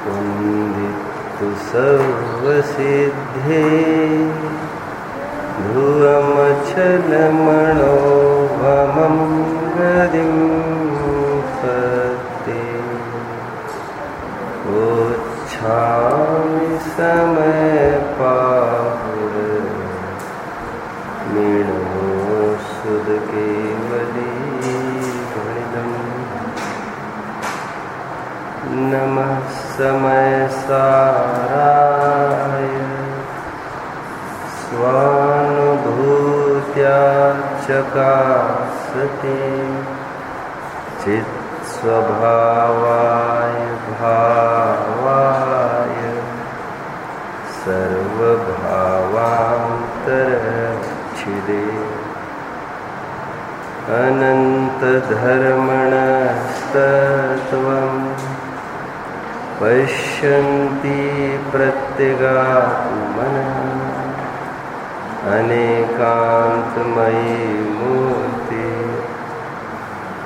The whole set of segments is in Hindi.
वन्दितु सर्वसिद्धे ध्रुवमचलमणोभमं गदिं पते ओच्छामि समयपाहुरमीणो सुदकेवलीभृदम् नमः समयसाराय स्वानुभूत्या चकासते चित्स्वभावाय भावाय सर्वभावान्तरच्छिदे अनन्तधर्मणस्तत्त्वम् पश्यन्ति प्रत्यगात्मनः अनेकान्तमयी मूर्ति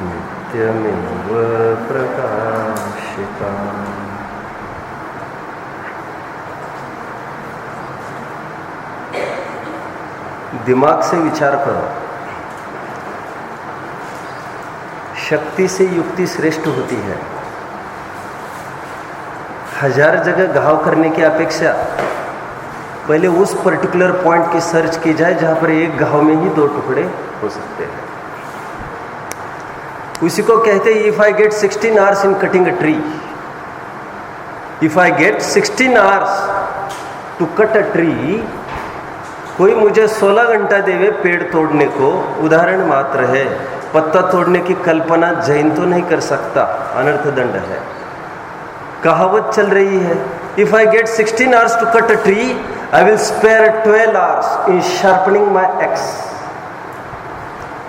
नित्यमेव प्रकाशिता। दिमाग से विचार करो, शक्ति से युक्ति श्रेष्ठ होती है। हजार जगह घाव करने की अपेक्षा पहले उस पर्टिकुलर पॉइंट की सर्च की जाए जहां पर एक घाव में ही दो टुकड़े हो सकते हैं। उसी को कहते हैं if I get 16 hours in cutting a tree, if I get 16 hours to cut a tree, कोई मुझे 16 घंटा देवे पेड़ तोड़ने को, उदाहरण मात्र है, पत्ता तोड़ने की कल्पना जैन तो नहीं कर सकता, अनर्थ दंड है। कहावत चल रही है if I get 16 hours to cut a tree I will spare 12 hours in sharpening my axe.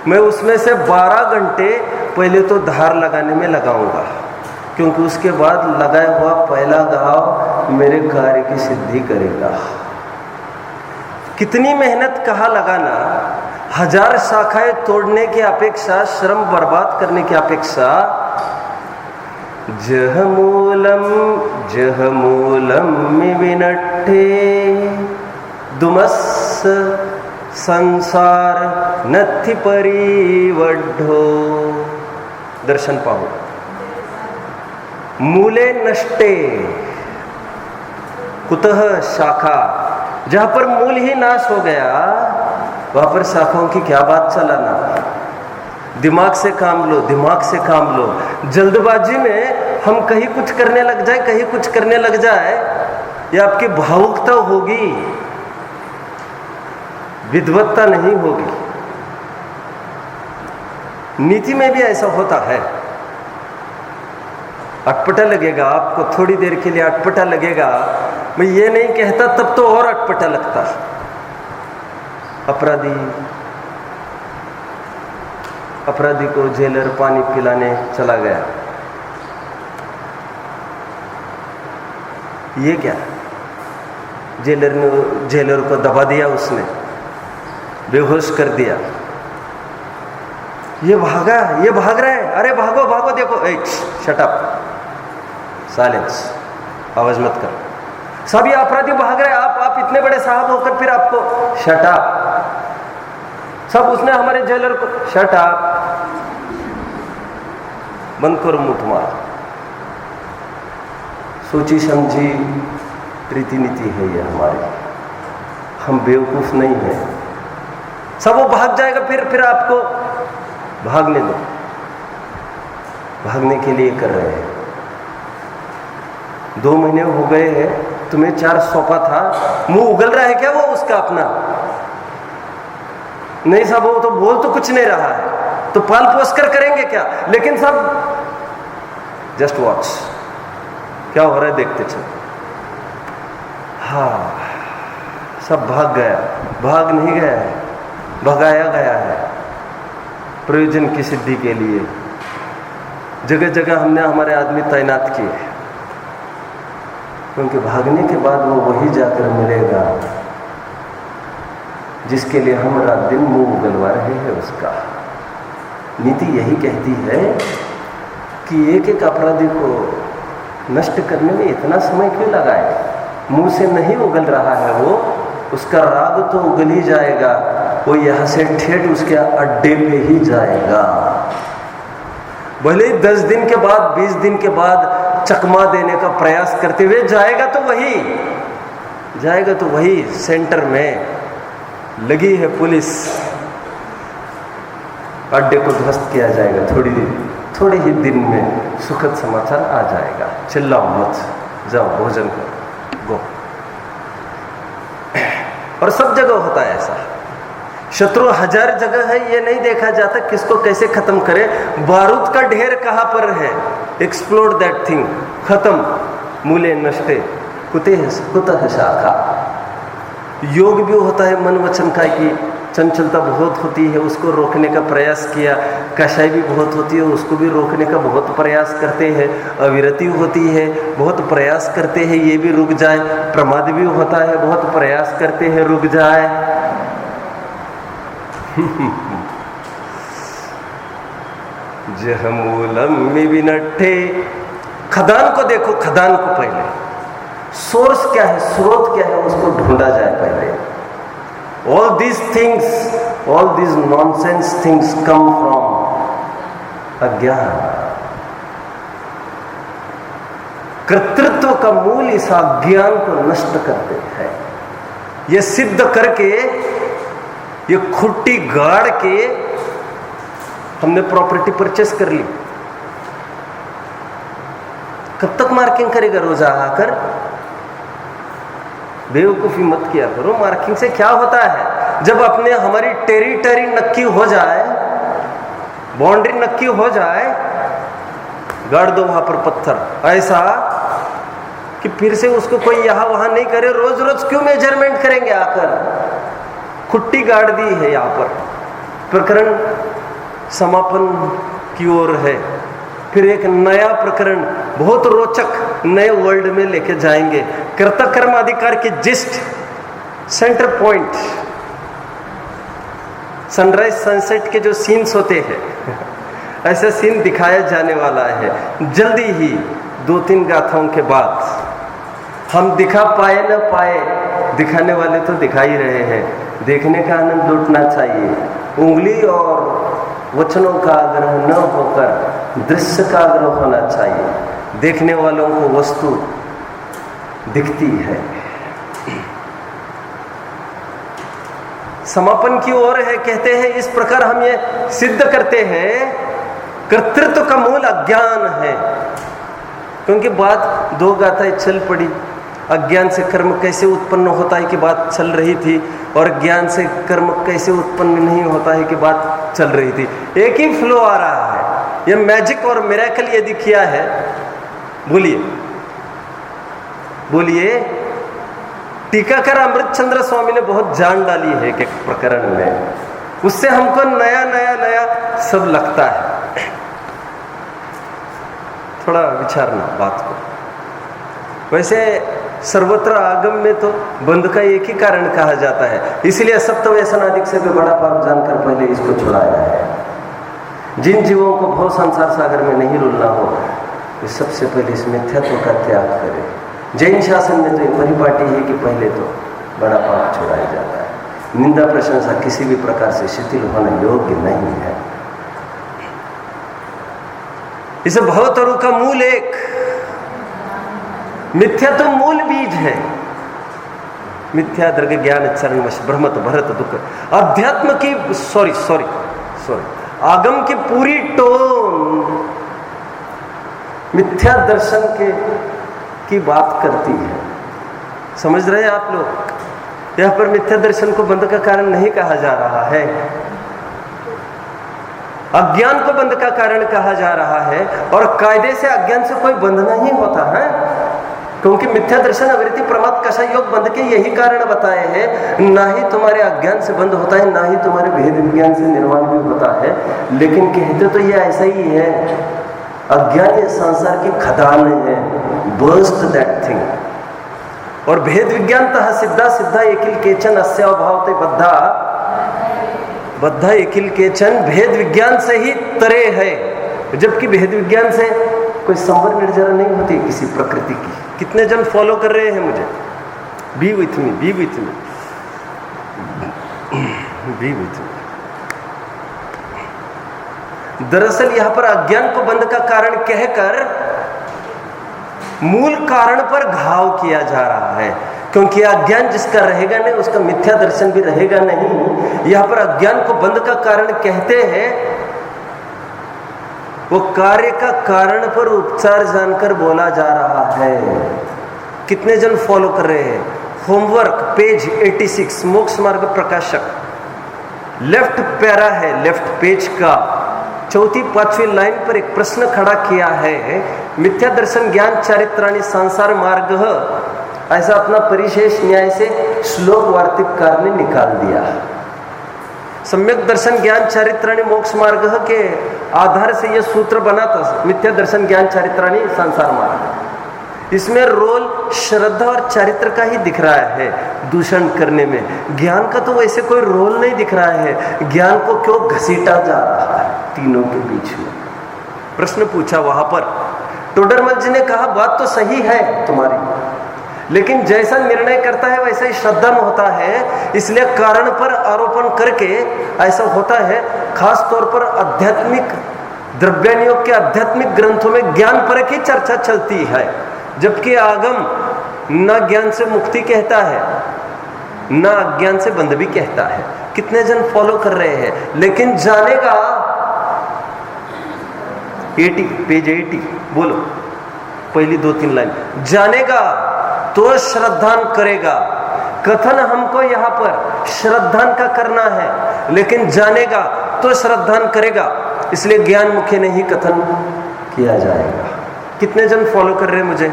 मैं उसमें से 12 घंटे पहले तो धार लगाने में लगाऊंगा, क्योंकि उसके बाद लगाया हुआ पहला घाव मेरे कार्य की सिद्धि करेगा। कितनी मेहनत कहाँ लगाना, हजार शाखाएं तोड़ने की अपेक्षा, श्रम बर्बाद करने की अपेक्षा जहमूलम विनट्ठे दुमस्स संसार नथि परिवड्ढो। दर्शन पाहू, मूले नष्टे कुतः शाखा, जहां पर मूल ही नाश हो गया वहां पर शाखाओं की क्या बात चलाना। दिमाग से काम लो, दिमाग से काम लो। जल्दबाजी में हम कहीं कुछ करने लग जाए, कहीं कुछ करने लग जाए, ये आपकी भावुकता होगी, विद्वत्ता नहीं होगी। नीति में भी ऐसा होता है, अटपटा लगेगा आपको, थोड़ी देर के लिए अटपटा लगेगा। मैं ये नहीं कहता तब तो और अटपटा लगता। अपराधी को जेलर पानी पिलाने चला गया, ये क्या, जेलर को दबा दिया, उसने बेहोश कर दिया। ये भाग रहा है, अरे भागो भागो, देखो, शट अप, साइलेंस, आवाज मत करो। सब ये अपराधी भाग रहे, आप इतने बड़े साहब होकर फिर आपको शट अप। सब उसने हमारे जेलर को शट अप, बंद करो मुंह तुम्हारा। सोची समझी रीति नीति है ये हमारी, हम बेवकूफ नहीं हैं। सब वो भाग जाएगा, फिर आपको भागने दो, भागने के लिए कर रहे हैं। 2 महीने हो गए हैं, तुम्हें 4 सौंपा था, मुंह उगल रहा है क्या वो उसका अपना? नहीं साहब, वो तो बोल तो कुछ नहीं रहा है, तो पाल पोस कर करेंगे क्या? लेकिन सब जस्ट वॉच, क्या हो रहा है देखते चलो। हाँ, सब भाग गया, भाग नहीं गया है, भगाया गया है प्रयोजन की सिद्धि के लिए। जगह जगह हमने हमारे आदमी तैनात किए, क्योंकि भागने के बाद वो वही जाकर मिलेगा जिसके लिए हम रात दिन मुंह उगलवा रहे हैं उसका। नीति यही कहती है कि एक एक अपराधी को नष्ट करने में इतना समय क्यों लगाए? मुंह से नहीं उगल रहा है वो, उसका राग तो उगल ही जाएगा, वो यहाँ से ठेठ उसके अड्डे पे ही जाएगा। भले ही 10 दिन के बाद 20 दिन के बाद चकमा देने का प्रयास करते हुए जाएगा तो वही सेंटर में लगी है पुलिस, अड्डे को ध्वस्त किया जाएगा। थोड़े ही दिन में सुखद समाचार आ जाएगा। चिल्लाओ मत, जाओ भोजन करो, गो। और सब जगह होता है ऐसा। शत्रु 1000 जगह है, ये नहीं देखा जाता किसको कैसे खत्म करे। बारूद का ढेर कहाँ पर है? एक्सप्लोड दैट थिंग, खत्म, मूले नष्टे कुतः शाखा। योग भी होता है मन वचन का कि चंचलता बहुत होती है, उसको रोकने का प्रयास किया। कषाय भी बहुत होती है, उसको भी रोकने का बहुत प्रयास करते हैं। अविरति होती है, बहुत प्रयास करते हैं ये भी रुक जाए। प्रमाद भी होता है, बहुत प्रयास करते हैं रुक जाए। जहमूलम में भी नट्ठे। खदान को देखो, खदान को पहले सोर्स क्या है, स्रोत क्या है, उसको ढूंढा जाए पहले। All these things, all these nonsense things come from अज्ञान। कर्तृत्व का मूल इस अज्ञान को नष्ट करते हैं। ये सिद्ध करके, ये खुट्टी गाड़ के हमने प्रॉपर्टी परचेस कर ली। कब तक मार्किंग करेगा रोजा आकर? बेवकूफी मत किया करो। मार्किंग से क्या होता है? जब अपने हमारी टेरिटरी नक्की हो जाए, बाउंड्री नक्की हो जाए, गाड़ दो वहां पर पत्थर, ऐसा कि फिर से उसको कोई यहां वहां नहीं करे। रोज रोज क्यों मेजरमेंट करेंगे आकर? खुट्टी गाड़ दी है यहां पर। प्रकरण समापन की ओर है। फिर एक नया प्रकरण बहुत रोचक नए वर्ल्ड में लेके जाएंगे। कर्ता कर्म अधिकार की gist, centre point, sunrise sunset के जो सीन्स होते हैं ऐसा सीन दिखाया जाने वाला है जल्दी ही। 2-3 गाथाओं के बाद हम दिखा पाए न पाए, दिखाने वाले तो दिखा ही रहे हैं। देखने का आनंद लूटना चाहिए। उंगली और वचनों का आग्रह न होकर दृश्य का आग्रह होना चाहिए। देखने वालों को वस्तु दिखती है। समापन की ओर है। कहते हैं इस प्रकार हम ये सिद्ध करते हैं कर्तृत्व का मूल अज्ञान है। क्योंकि बात 2 गाथाएं चल पड़ी। अज्ञान से कर्म कैसे उत्पन्न होता है कि बात चल रही थी, और ज्ञान से कर्म कैसे उत्पन्न नहीं होता है कि बात चल रही थी। एक ही फ्लो आ रहा है। ये मैजिक और मिरेकल यदि किया है, बोलिए टीकाकार अमृतचंद्र स्वामी ने बहुत जान डाली है एक प्रकरण में। उससे हमको नया सब लगता है। थोड़ा विचारना बात को। वैसे सर्वत्र आगम में तो बंध का एक ही कारण कहा जाता है, इसलिए सप्तव्यसनादिक से भी बड़ा पाप जानकर पहले इसको छुड़ाया है। जिन जीवों को भव संसार सागर में नहीं रुलना हो, वे सबसे पहले इस मिथ्यात्व का त्याग करें। जैन शासन में तो एक परिपाटी है कि पहले तो बड़ा पाप छुड़ाया जाता है। निंदा प्रशंसा किसी भी प्रकार से शिथिल होने योग्य नहीं है। इस भवतरु का मूल एक मिथ्या तो मूल बीज है। मिथ्या दर्ग ज्ञान चरण वश भ्रमत भरत दुख। अध्यात्म की सॉरी आगम की पूरी टोन मिथ्या दर्शन की बात करती है। समझ रहे हैं आप लोग? यहाँ पर मिथ्या दर्शन को बंध का कारण नहीं कहा जा रहा है, अज्ञान को बंध का कारण कहा जा रहा है। और कायदे से अज्ञान से कोई बंध नहीं होता है, क्योंकि मिथ्या दर्शन अवृत्ति प्रमाद कषा योग बंध के यही कारण बताए हैं। ना ही तुम्हारे अज्ञान से बंध होता है, ना ही तुम्हारे भेद विज्ञान से निर्माण भी होता है। लेकिन कहते तो ये ऐसा ही है, अज्ञान ये संसार की खदान है, बर्स्ट दैट थिंग। और भेद विज्ञान तह सिद्धा एकिल केचन अस्या भावते बद्धा एकिल केचन, भेद विज्ञान से ही तरे है। जबकि भेद विज्ञान से कोई संवर निर्जरा नहीं होती किसी प्रकृति की। कितने जन फॉलो कर रहे हैं मुझे? B with me, B with me, B with me. दरअसल यहां पर अज्ञान को बंद का कारण कहकर मूल कारण पर घाव किया जा रहा है, क्योंकि अज्ञान जिसका रहेगा नहीं उसका मिथ्या दर्शन भी रहेगा नहीं। यहां पर अज्ञान को बंद का कारण कहते हैं, वो कार्य का कारण पर उपचार जानकर बोला जा रहा है। कितने जन फॉलो कर रहे हैं? होमवर्क पेज 86, मोक्ष मार्ग प्रकाशक, लेफ्ट पैरा है, लेफ्ट पेज का 4-5वीं लाइन पर एक प्रश्न खड़ा किया है। मिथ्या दर्शन ज्ञान चारित्राणि संसार मार्ग, ऐसा अपना परिशेष न्याय से श्लोक वार्तिककार ने निकाल दिया। सम्यक दर्शन ज्ञान चारित्राणि मोक्ष मार्ग के आधार से यह सूत्र बना था, मिथ्या दर्शन ज्ञान चारित्राणि संसार मार्ग। इसमें रोल श्रद्धा और चारित्र का ही दिख रहा है दूषण करने में। ज्ञान का तो वैसे कोई रोल नहीं दिख रहा है। ज्ञान को क्यों घसीटा जा रहा है तीनों के बीच में? प्रश्न पूछा वहां पर। टोडरमल जी ने कहा बात तो सही है तुम्हारी, लेकिन जैसा निर्णय करता है वैसा ही श्रद्धा में होता है, इसलिए कारण पर आरोपण करके ऐसा होता है। खास तौर पर आध्यात्मिक द्रव्यानुयोग के आध्यात्मिक ग्रंथों में ज्ञान पर की चर्चा चलती है, जबकि आगम न ज्ञान से मुक्ति कहता है न अज्ञान से बंध भी कहता है। कितने जन फॉलो कर रहे हैं? लेकिन जानेगा 80 पेज 80 बोलो, पहली 2-3 लाइन। जानेगा तो श्रद्धान करेगा। कथन हमको यहाँ पर श्रद्धान का करना है, लेकिन जानेगा तो श्रद्धान करेगा, इसलिए ज्ञान मुख्य नहीं कथन किया जाएगा। कितने जन फॉलो कर रहे हैं मुझे?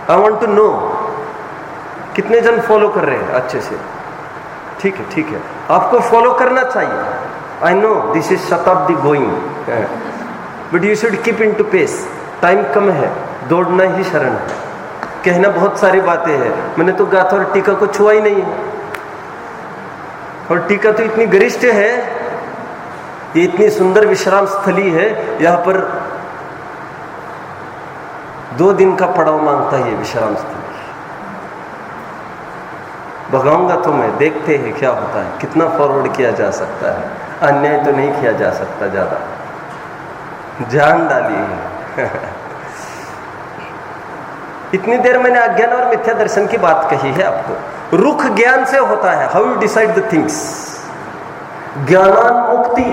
आई वॉन्ट टू नो कितने जन फॉलो कर रहे हैं अच्छे से? ठीक है, ठीक है, आपको फॉलो करना चाहिए। I know this is Shatabdi going, but you should keep in to pace. Time कम है, दौड़ना ही शरण है। कहना बहुत सारी बातें हैं, मैंने तो गाथा और टीका को छुआ ही नहीं है, और टीका तो इतनी गरिष्ठ है, ये इतनी सुंदर विश्राम स्थली है, यहाँ पर 2 दिन का पड़ाव मांगता है ये विश्राम स्थली। भगाऊंगा तो मैं, देखते हैं क्या होता है, कितना फॉरवर्ड किया जा सकता है। अन्याय तो नहीं किया जा सकता, ज्यादा जान डाली है। इतनी देर मैंने अज्ञान और मिथ्या दर्शन की बात कही है आपको। रुख ज्ञान से होता है, how you decide the things. ज्ञानान मुक्ति,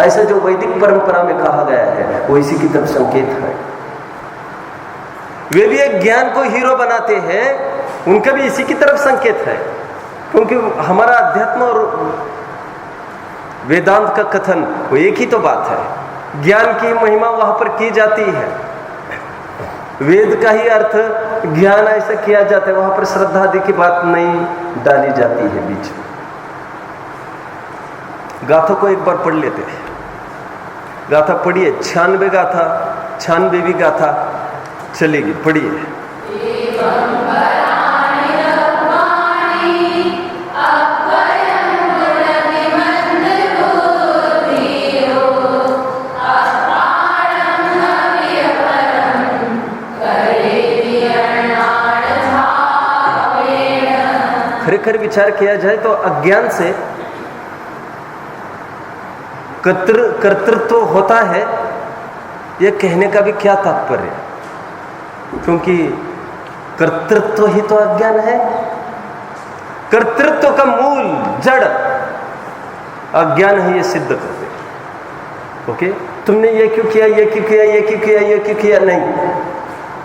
ऐसा जो वैदिक परंपरा में कहा गया है वो इसी की तरफ संकेत है। वे भी एक ज्ञान को हीरो बनाते हैं, उनका भी इसी की तरफ संकेत है, क्योंकि हमारा अध्यात्म और वेदांत का कथन वो एक ही तो बात है। ज्ञान की महिमा वहां पर की जाती है, वेद का ही अर्थ ज्ञान ऐसा किया जाता है, वहां पर श्रद्धा आदि की बात नहीं डाली जाती है बीच में। गाथा को एक बार पढ़ लेते हैं, गाथा पढ़िए, 96 गाथा, 96वीं गाथा चलेगी, पढ़िए। खरेखर विचार किया जाए तो अज्ञान से कर्तृत्व होता है, यह कहने का भी क्या तात्पर्य, क्योंकि कर्तृत्व ही तो अज्ञान है। कर्तृत्व का मूल जड़ अज्ञान है, ये सिद्ध करते। ओके, तुमने ये क्यों किया, ये क्यों किया, ये क्यों किया, ये क्यों किया, नहीं,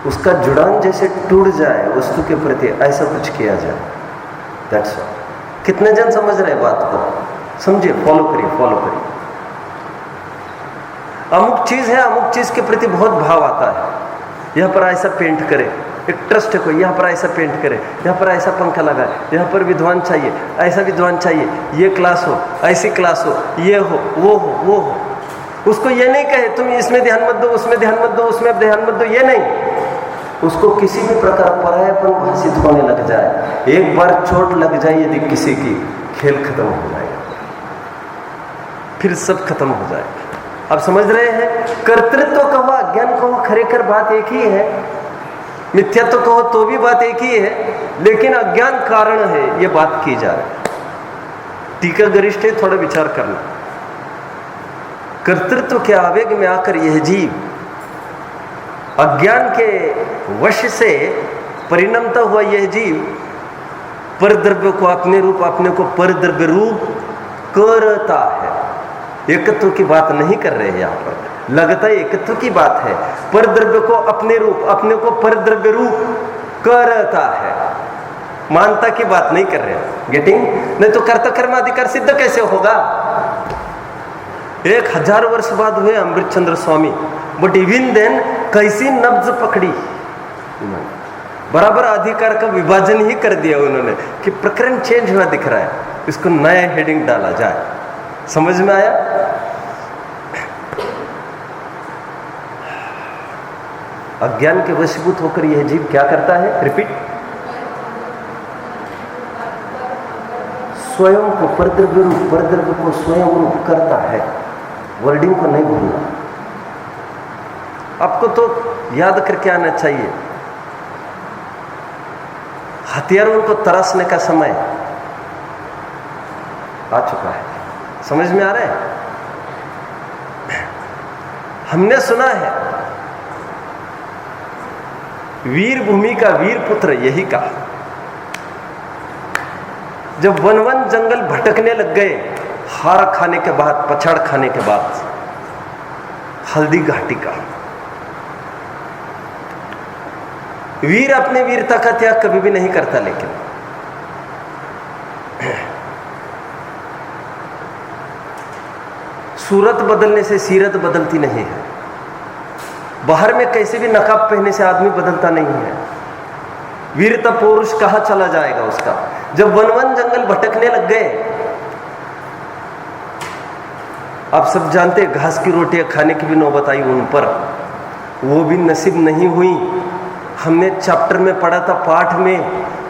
उसका जुड़ान जैसे टूट जाए वस्तु के प्रति, ऐसा कुछ किया जाए। That's all. कितने जन समझ रहे बात को? समझिए, फॉलो करिए, फॉलो करिए। अमुक चीज है, अमुक चीज के प्रति बहुत भाव आता है, यहाँ पर ऐसा पेंट करे, एक ट्रस्ट है कोई, यहाँ पर ऐसा पेंट करे, यहाँ पर ऐसा पंखा लगाए, यहाँ पर विद्वान चाहिए, ऐसा विद्वान चाहिए, ये क्लास हो, ऐसी क्लास हो, ये हो, वो हो, वो हो। उसको ये नहीं कहे तुम इसमें ध्यान मत दो, उसमें ध्यान मत दो, उसमें ध्यान मत दो, ये नहीं। उसको किसी भी प्रकार परायापन भाषित होने लग जाए, एक बार चोट लग जाए यदि किसी की, खेल खत्म हो जाएगा, फिर सब खत्म हो जाएगा। अब समझ रहे हैं? कर्तृत्व कहो अज्ञान कहो खरेखर बात एक ही है, मिथ्यात्व कहो तो भी बात एक ही है, लेकिन अज्ञान कारण है ये बात की जा रही है। टीका गरिष्ठ है, थोड़ा विचार करना। कर्तृत्व के आवेग में आकर यह जीव अज्ञान के वश से परिणमता हुआ यह जीव परद्रव्य को अपने रूप, अपने को परद्रव्य रूप करता है। एकत्व की बात नहीं कर रहे हैं यहाँ पर, लगता है एकत्व की बात है। परद्रव्य को अपने रूप, अपने को परद्रव्य रूप करता है, मानता की बात नहीं कर रहे। गेटिंग? नहीं तो कर्ता कर्माधिकार सिद्ध कैसे होगा? 1000 वर्ष बाद हुए अमृतचंद्र स्वामी, बट इवन देन कैसी नब्ज पकड़ी, बराबर अधिकार का विभाजन ही कर दिया उन्होंने कि प्रकरण चेंज हुआ दिख रहा है, इसको नया हेडिंग डाला जाए। समझ में आया? अज्ञान के वशीभूत होकर यह जीव क्या करता है? रिपीट। स्वयं को परद्रव्य रूप, परद्रव्य को स्वयं रूप करता है। वर्डिंग को नहीं भूलना, आपको तो याद करके आना चाहिए। हथियारों को तराशने का समय आ चुका है। समझ में आ रहा है? हमने सुना है वीर भूमि का वीर पुत्र यही कहा, जब वन वन जंगल भटकने लग गए, हार खाने के बाद, पछाड़ खाने के बाद, हल्दी घाटी का वीर अपने वीरता का त्याग कभी भी नहीं करता, लेकिन सूरत बदलने से सीरत बदलती नहीं है। बाहर में कैसे भी नकाब पहनने से आदमी बदलता नहीं है। वीरता पौरुष कहाँ चला जाएगा उसका? जब वन वन जंगल भटकने लग गए, आप सब जानते हैं घास की रोटियां खाने की भी नौबत आई उन पर, वो भी नसीब नहीं हुई। हमने चैप्टर में पढ़ा था, पाठ में,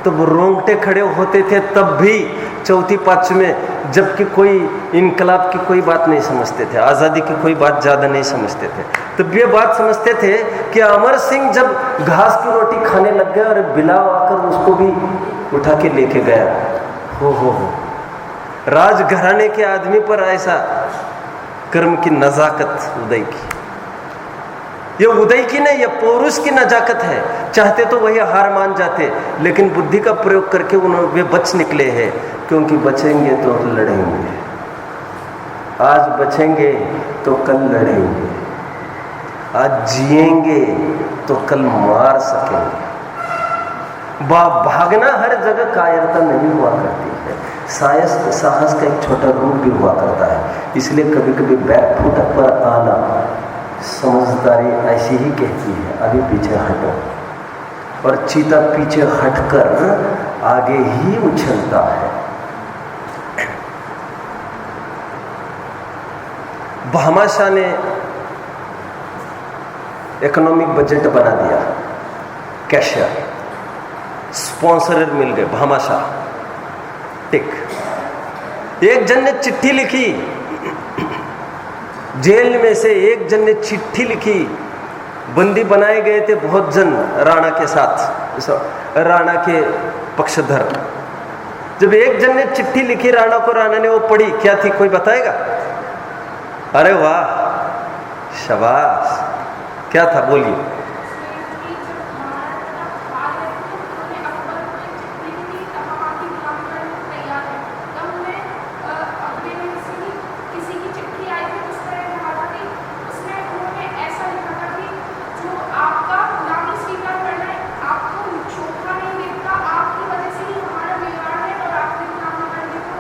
तब रोंगटे खड़े होते थे, तब भी चौथी पांच में, जबकि कोई इनकलाब की कोई बात नहीं समझते थे, आज़ादी की कोई बात ज़्यादा नहीं समझते थे। तब ये बात समझते थे कि अमर सिंह जब घास की रोटी खाने लग गया और बिलाव आकर उसको भी उठा के लेके गया, हो राजघराने के आदमी पर ऐसा कर्म की नजाकत उदय की। ये उदय की नहीं, ये पौरुष की नजाकत है। चाहते तो वही हार मान जाते, लेकिन बुद्धि का प्रयोग करके उन्होंने वे बच निकले हैं, क्योंकि बचेंगे तो लड़ेंगे। आज बचेंगे तो कल लड़ेंगे, आज जिएंगे तो कल मार सकेंगे। भागना हर जगह कायरता नहीं हुआ करती है, साहस का एक छोटा रूप भी हुआ करता है। इसलिए कभी कभी बैकफुट पर आना समझदारी ऐसी ही कहती है, आगे पीछे हटो, और चीता पीछे हटकर आगे ही उछलता है। भामाशाह ने इकोनॉमिक बजट बना दिया, कैशियर, स्पॉन्सर मिल गए, भामाशाह टिक। एक जन ने चिट्ठी लिखी, जेल में से एक जन ने चिट्ठी लिखी, बंदी बनाए गए थे बहुत जन राणा के साथ, राणा के पक्षधर। जब एक जन ने चिट्ठी लिखी राणा को, राणा ने वो पढ़ी, क्या थी कोई बताएगा? अरे वाह, शाबाश, क्या था बोलिए?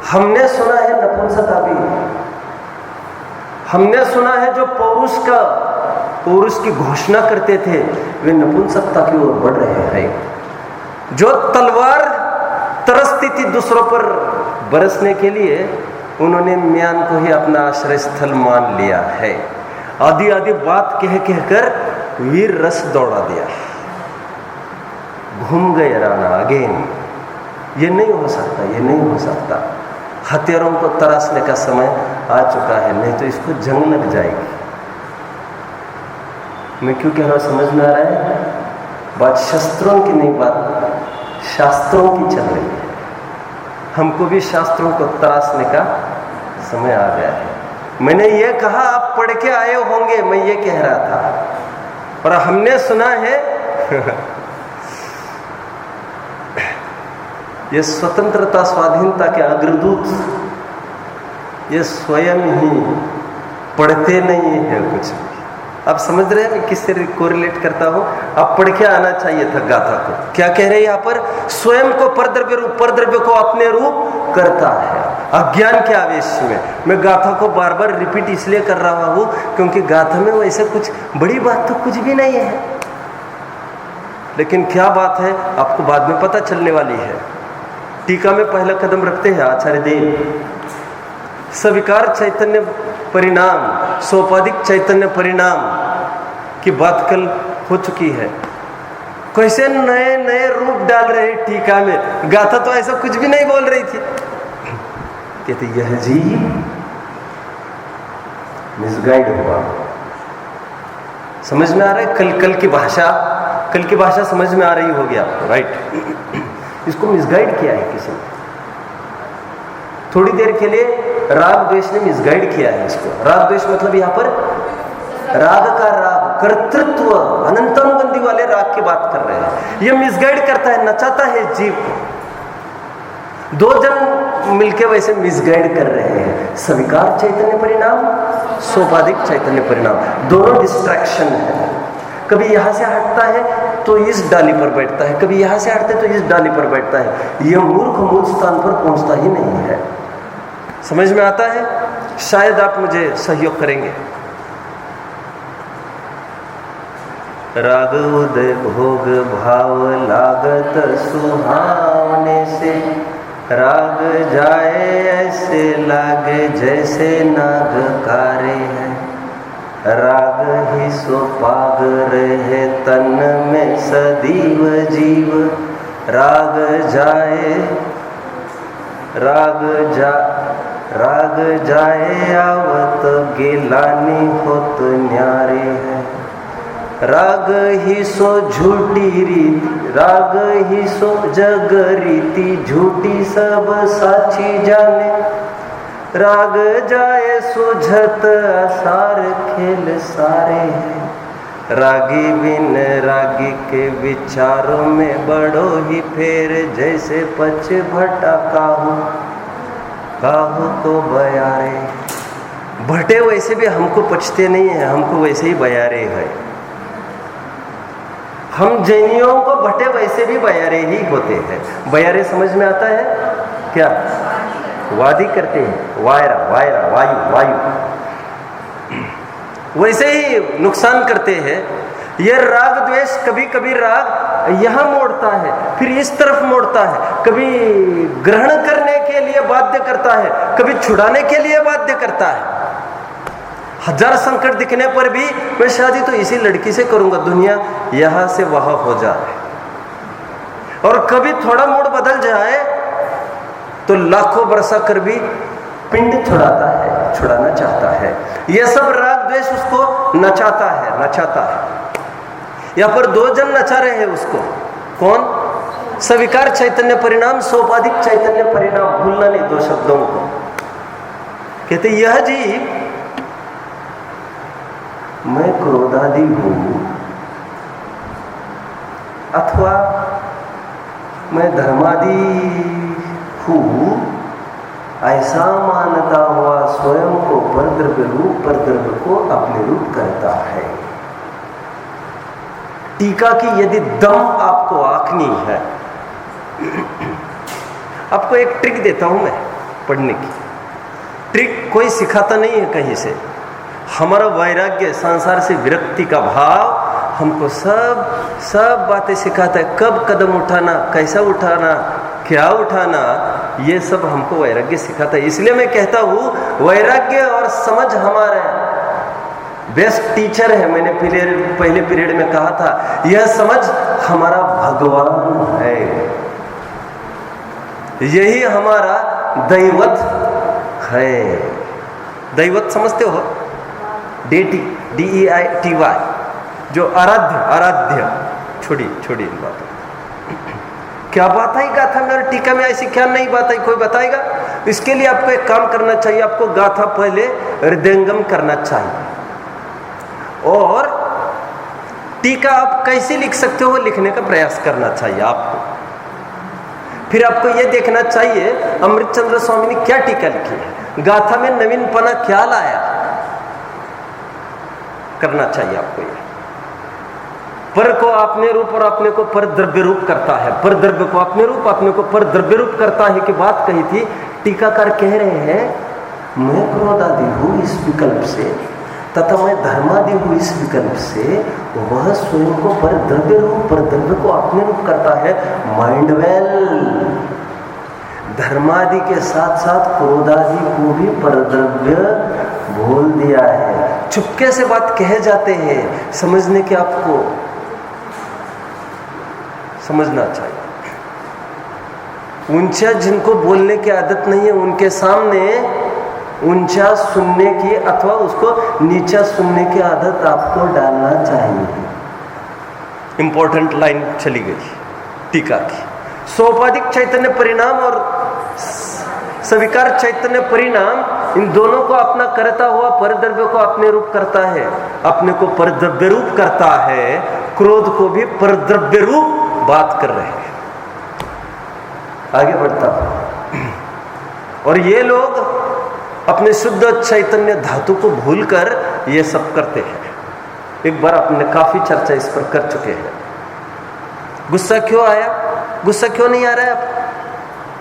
हमने सुना है नपुंसक भी, हमने सुना है जो पौरुष की घोषणा करते थे वे नपुंसकता की ओर बढ़ रहे हैं। जो तलवार तरसती थी दूसरों पर बरसने के लिए, उन्होंने म्यान को ही अपना आश्रय स्थल मान लिया है। आदि आदि बात कह कहकर वीर रस दौड़ा दिया, घूम गए राणा अगेन। ये नहीं हो सकता, ये नहीं हो सकता। हथियारों को तराशने का समय आ चुका है, नहीं तो इसको जंग लग जाएगी। मैं क्यों कह रहा हूँ, समझ में आ रहा है? बात शस्त्रों की नहीं, बात शास्त्रों की चल रही है। हमको भी शास्त्रों को तराशने का समय आ गया है। मैंने ये कहा, आप पढ़ के आए होंगे, मैं ये कह रहा था, और हमने सुना है ये स्वतंत्रता स्वाधीनता के अग्रदूत ये स्वयं ही पढ़ते नहीं है कुछ। आप समझ रहे हैं मैं किससे कोरिलेट करता हूं? आप पढ़ के आना चाहिए था गाथा को। क्या कह रहे हैं यहाँ पर? स्वयं को परद्रव्य को अपने रूप करता है अज्ञान के आवेश में। मैं गाथा को बार बार रिपीट इसलिए कर रहा हूं क्योंकि गाथा में वैसे कुछ बड़ी बात तो कुछ भी नहीं है, लेकिन क्या बात है आपको बाद में पता चलने वाली है। टीका में पहला कदम रखते हैं आचार्य देव। सविकार चैतन्य परिणाम, सोपाधिक चैतन्य परिणाम की बात कल हो चुकी है। कैसे नए नए रूप डाल रहे टीका में। गाथा तो ऐसा कुछ भी नहीं बोल रही थी। कहते यह जीव मिसगाइड हुआ। समझ में आ रहा है? कल की भाषा समझ में आ रही होगी आपको, राइट? इसको मिसगाइड किया है किसी ने। थोड़ी देर के लिए राग द्वेष ने मिसगाइड किया है इसको। राग द्वेष मतलब यहाँ पर राग का राग, कर्तृत्व, अनंतानुबंधी वाले राग की बात कर रहे हैं। ये मिसगाइड करता है, नचाता है जीव को। दो जन मिलके वैसे मिसगाइड कर रहे हैं। स्वीकार चैतन्य परिणाम, सोपाधिक चैतन्य परिणाम, दोनों डिस्ट्रैक्शन है। कभी यहां से हटता है तो इस डाली पर बैठता है, कभी यहां से हटते तो इस डाली पर बैठता है। यह मूर्ख मूल स्थान पर पहुंचता ही नहीं है। समझ में आता है? शायद आप मुझे सहयोग करेंगे। राग उदय भोग भाव लागत सुहावने से, राग जाए ऐसे लागे जैसे नाग कारे है। राग ही सो पाग रहे तन में सदीव जीव, राग जाए आवत गिलानी होत न्यारे है। राग ही सो झूठी रीति, राग ही सो जग रीति, झूठी सब साची जाने। राग जाए सुझत असार खेल सारे हैं। रागी बिन रागी के विचारों में बड़ो ही फेर, जैसे पच भटा काहू को बयारे। भटे वैसे भी हमको पचते नहीं है, हमको वैसे ही बयारे है। हम जैनियों को भटे वैसे भी बयारे ही होते हैं। बयारे समझ में आता है क्या? वादी करते हैं, वायु वैसे ही नुकसान करते हैं। यह राग द्वेष कभी कभी राग यहां मोड़ता है, फिर इस तरफ मोड़ता है, कभी ग्रहण करने के लिए बाध्य करता है, कभी छुड़ाने के लिए बाध्य करता है। हजार संकट दिखने पर भी मैं शादी तो इसी लड़की से करूंगा, दुनिया यहां से वहां हो जाए। और कभी थोड़ा मूड बदल जाए तो लाखों बरसा कर भी पिंड छुड़ाना चाहता है। यह सब राग द्वेष उसको नचाता है। यहां पर दो जन नचा रहे हैं उसको। कौन? स्वीकार चैतन्य परिणाम, सोपाधिक चैतन्य परिणाम। भूलना नहीं दो शब्दों को। कहते यह जीव, मैं क्रोधादि हूं अथवा मैं धर्मादि हूं, ऐसा मानता हुआ स्वयं को परद्रव्य को अपने रूप करता है। टीका की यदि दम आपको आंकनी है, आपको एक ट्रिक देता हूं मैं पढ़ने की। ट्रिक कोई सिखाता नहीं है कहीं से। हमारा वैराग्य, संसार से विरक्ति का भाव हमको सब बातें सिखाता है। कब कदम उठाना, कैसा उठाना, क्या उठाना, ये सब हमको वैराग्य सिखाता है। इसलिए मैं कहता हूं वैराग्य और समझ हमारे बेस्ट टीचर है। मैंने पहले पीरियड में कहा था, यह समझ हमारा भगवान है, यही हमारा दैवत है। दैवत समझते हो? DEITY। जो आराध्य छोड़ी इन बातों। क्या बात आई गाथा में और टीका में, ऐसी क्या नई बात आई, कोई बताएगा? इसके लिए आपको एक काम करना चाहिए, आपको गाथा पहले हृदयंगम करना चाहिए और टीका आप कैसे लिख सकते हो लिखने का प्रयास करना चाहिए आपको। फिर आपको यह देखना चाहिए अमृतचंद्र स्वामी ने क्या टीका लिखी है, गाथा में नवीनपना क्या लाया, करना चाहिए आपको यह। पर को आपने रूप और अपने को पर द्रव्य रूप करता है, पर द्रव्य को अपने रूप अपने को पर द्रव्य रूप करता है की बात कही थी। टीकाकार कह रहे हैं मैं क्रोधादि हूं इस विकल्प से तथा मैं धर्मादि हूं इस विकल्प से, वह स्वयं को पर द्रव्य रूप पर द्रव्य को अपने रूप करता है। माइंड वेल, धर्मादि के साथ साथ क्रोधादि को भी पर द्रव्य बोल दिया है। चुपके से बात कहे जाते हैं, समझने के आपको समझना चाहिए। ऊंचा जिनको बोलने की आदत नहीं है उनके सामने ऊंचा सुनने की अथवा उसको नीचा सुनने की आदत आपको डालना चाहिए। इंपॉर्टेंट लाइन चली गई टीका की। सोपाधिक चैतन्य परिणाम और स्वीकार चैतन्य परिणाम, इन दोनों को अपना करता हुआ परद्रव्य को अपने रूप करता है, अपने को परद्रव्य रूप करता है, क्रोध को भी परद्रव्य रूप बात कर रहे हैं। आगे बढ़ता हूं। और ये लोग अपने शुद्ध चैतन्य धातु को भूलकर ये सब करते हैं। एक बार अपने काफी चर्चा इस पर कर चुके हैं। गुस्सा क्यों आया, गुस्सा क्यों नहीं आ रहा है, आप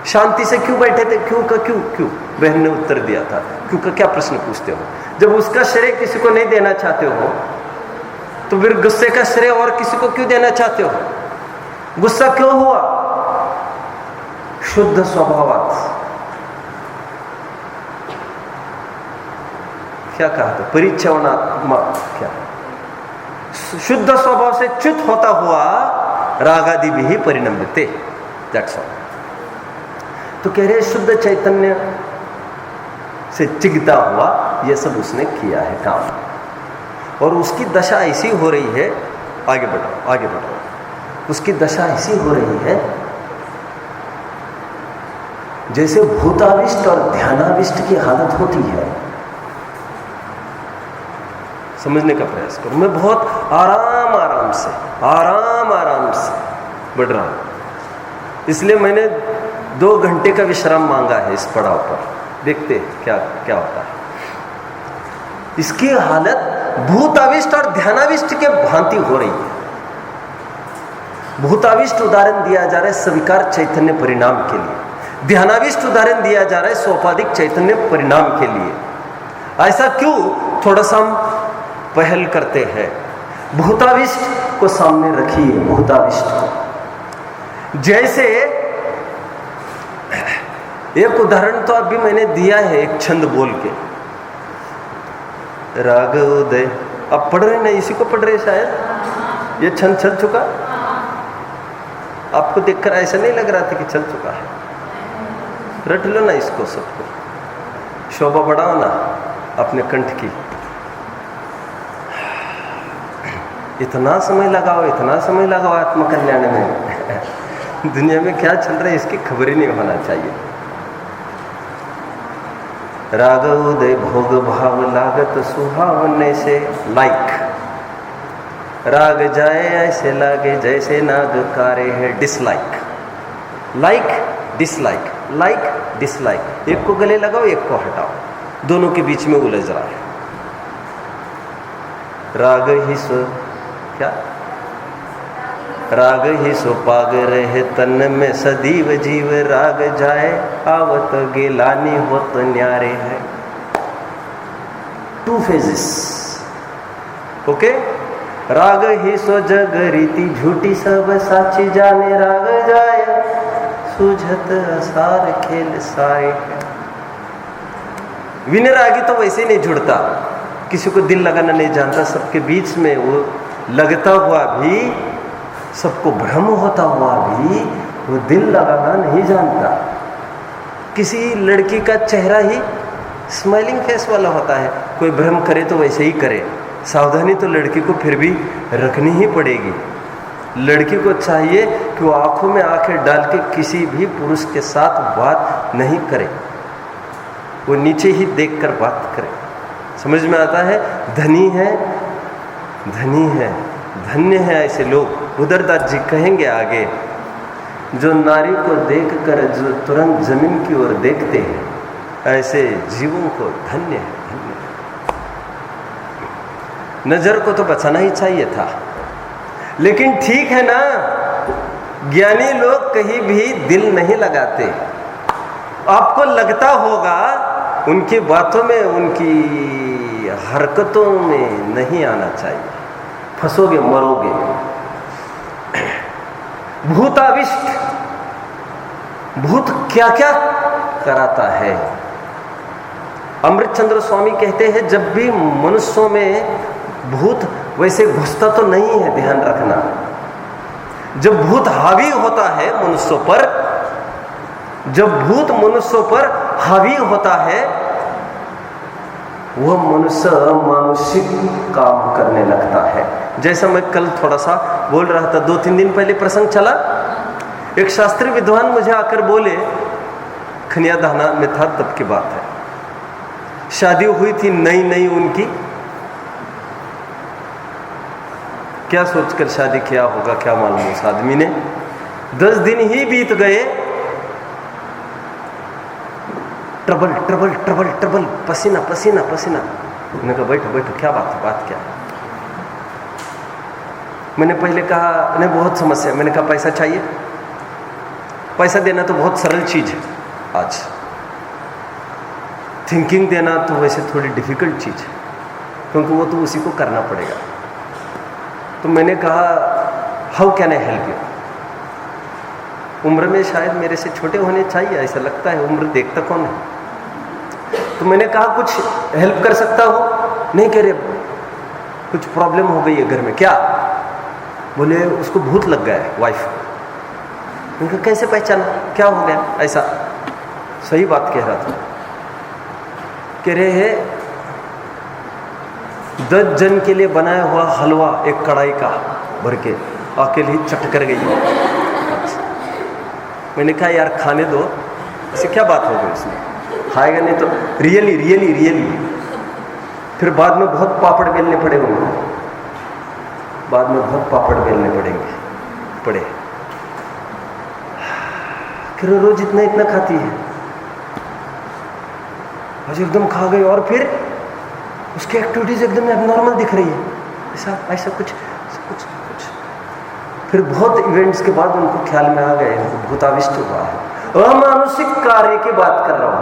शांति से क्यों बैठे थे, क्यों का क्यों बहन ने उत्तर दिया था। क्यों का क्या प्रश्न पूछते हो? जब उसका श्रेय किसी को नहीं देना चाहते हो तो फिर गुस्से का श्रेय और किसी को क्यों देना चाहते हो? गुस्सा क्यों हुआ? शुद्ध स्वभावात, क्या कहा था, परिचवनात्मक, क्या शुद्ध स्वभाव से च्युत होता हुआ रागादि भी ही परिणम्यते, दैट्स ऑल। तो कह रहे शुद्ध चैतन्य से चिगता हुआ यह सब उसने किया है काम, और उसकी दशा ऐसी हो रही है, आगे बढ़ो, उसकी दशा ऐसी हो रही है जैसे भूताविष्ट और ध्यानाविष्ट की हालत होती है। समझने का प्रयास करो। मैं बहुत आराम से बढ़ रहा हूं, इसलिए मैंने 2 घंटे का विश्राम मांगा है इस पड़ाव पर। देखते क्या होता है। इसकी हालत भूताविष्ट और ध्यानाविष्ट के भांति हो रही है। भूताविष्ट उदाहरण दिया जा रहा है स्वीकार चैतन्य परिणाम के लिए, ध्यानाविष्ट उदाहरण दिया जा रहा है सोपाधिक चैतन्य परिणाम के लिए। ऐसा क्यों? थोड़ा सा हम पहल करते हैं। भूताविष्ट को सामने रखिए, भूताविष्ट को। जैसे एक उदाहरण तो अभी मैंने दिया है एक छंद बोल के, राग उदय। अब पढ़ रहे ना, इसी को पढ़ रहे शायद। ये छंद चल चुका, आपको देखकर ऐसा नहीं लग रहा था कि चल चुका है? रट लो ना इसको, सबको शोभा बढ़ाओ ना अपने कंठ की। इतना समय लगाओ आत्मकल्याण में। दुनिया में क्या चल रहा है इसकी खबर ही नहीं होना चाहिए। राग उदय भोग भाव लागत सुहावने से, लाइक राग जाए ऐसे लागे जैसे नाग कारे है। Dislike, like dislike, like dislike. एक को गले लगाओ, एक को हटाओ, दोनों के बीच में उलझ रहा है। राग ही सो क्या, राग ही सो पाग रहे तन में सदीव जीव। राग जाए आवत गेलानी होत न्यारे है। 2 phases, ओके। राग ही सो जग रीति झूठी सब साची जाने। राग जाए सुझत असार खेल सारे है। विनरागी तो वैसे नहीं जुड़ता, किसी को दिल लगाना नहीं जानता, सबके बीच में वो लगता हुआ भी, सबको भ्रम होता हुआ भी वो दिल लगाना नहीं जानता। किसी लड़की का चेहरा ही स्माइलिंग फेस वाला होता है, कोई भ्रम करे तो वैसे ही करे, सावधानी तो लड़की को फिर भी रखनी ही पड़ेगी। लड़की को चाहिए कि वो आंखों में आंखें डाल के किसी भी पुरुष के साथ बात नहीं करे, वो नीचे ही देखकर बात करे। समझ में आता है? धनी है, धनी है, धन्य है ऐसे लोग। उदरदास जी कहेंगे आगे, जो नारी को देखकर जो तुरंत जमीन की ओर देखते हैं, ऐसे जीवों को धन्य है, धन्य है। नजर को तो बचाना ही चाहिए था, लेकिन ठीक है ना, ज्ञानी लोग कहीं भी दिल नहीं लगाते। आपको लगता होगा उनकी बातों में, उनकी हरकतों में नहीं आना चाहिए, फंसोगे, मरोगे। भूताविष्ट, भूत क्या क्या कराता है। अमृतचंद्र स्वामी कहते हैं, जब भी मनुष्यों में भूत वैसे घुसता तो नहीं है, ध्यान रखना। जब भूत हावी होता है मनुष्यों पर, जब भूत मनुष्यों पर हावी होता है, वह मनुष्य मानसिक काम करने लगता है। जैसा मैं कल थोड़ा सा बोल रहा था, 2-3 दिन पहले प्रसंग चला, एक शास्त्रीय विद्वान मुझे आकर बोले, खनिया दहना में था तब की बात है, शादी हुई थी नई नई उनकी, क्या सोचकर शादी किया होगा क्या मालूम उस आदमी ने। 10 दिन ही बीत गए, ट्रबल ट्रबल ट्रबल ट्रबल, पसीना पसीना पसीना। मैंने कहा बैठो बैठो, क्या बात है, बात क्या है? मैंने पहले कहा नहीं बहुत समस्या। मैंने कहा पैसा चाहिए? पैसा देना तो बहुत सरल चीज है आज, थिंकिंग देना तो वैसे थोड़ी डिफिकल्ट चीज है, क्योंकि वो तो उसी को करना पड़ेगा। तो मैंने कहा how can I help you? उम्र में शायद मेरे से छोटे होने चाहिए, ऐसा लगता है, उम्र देखता कौन है। तो मैंने कहा कुछ हेल्प कर सकता हूँ? नहीं कह रहे, कुछ प्रॉब्लम हो गई है घर में। क्या? बोले उसको भूत लग गया है, वाइफ को। मैंने कहा कैसे पहचाना, क्या हो गया ऐसा? सही बात कह रहा था। कह रहे हैं 10 जन के लिए बनाया हुआ हलवा एक कढ़ाई का भर के अकेले ही चट कर गई। मैंने कहा यार खाने दो, ऐसे क्या बात हो गई उसमें, खाएगा नहीं तो? Really really really. फिर बाद में बहुत पापड़ बेलने पड़े उनको, बाद में बहुत पापड़ बेलने पड़े। फिर रोज इतना इतना खाती है, आज एकदम खा गई, और फिर उसकी एक्टिविटीज एकदम एबनॉर्मल दिख रही है, ऐसा ऐसा कुछ कुछ कुछ। फिर बहुत इवेंट्स के बाद उनको ख्याल में आ गए, उनको भूताविष्ट हुआ है। अमानुषिक कार्य की बात कर रहा हूं,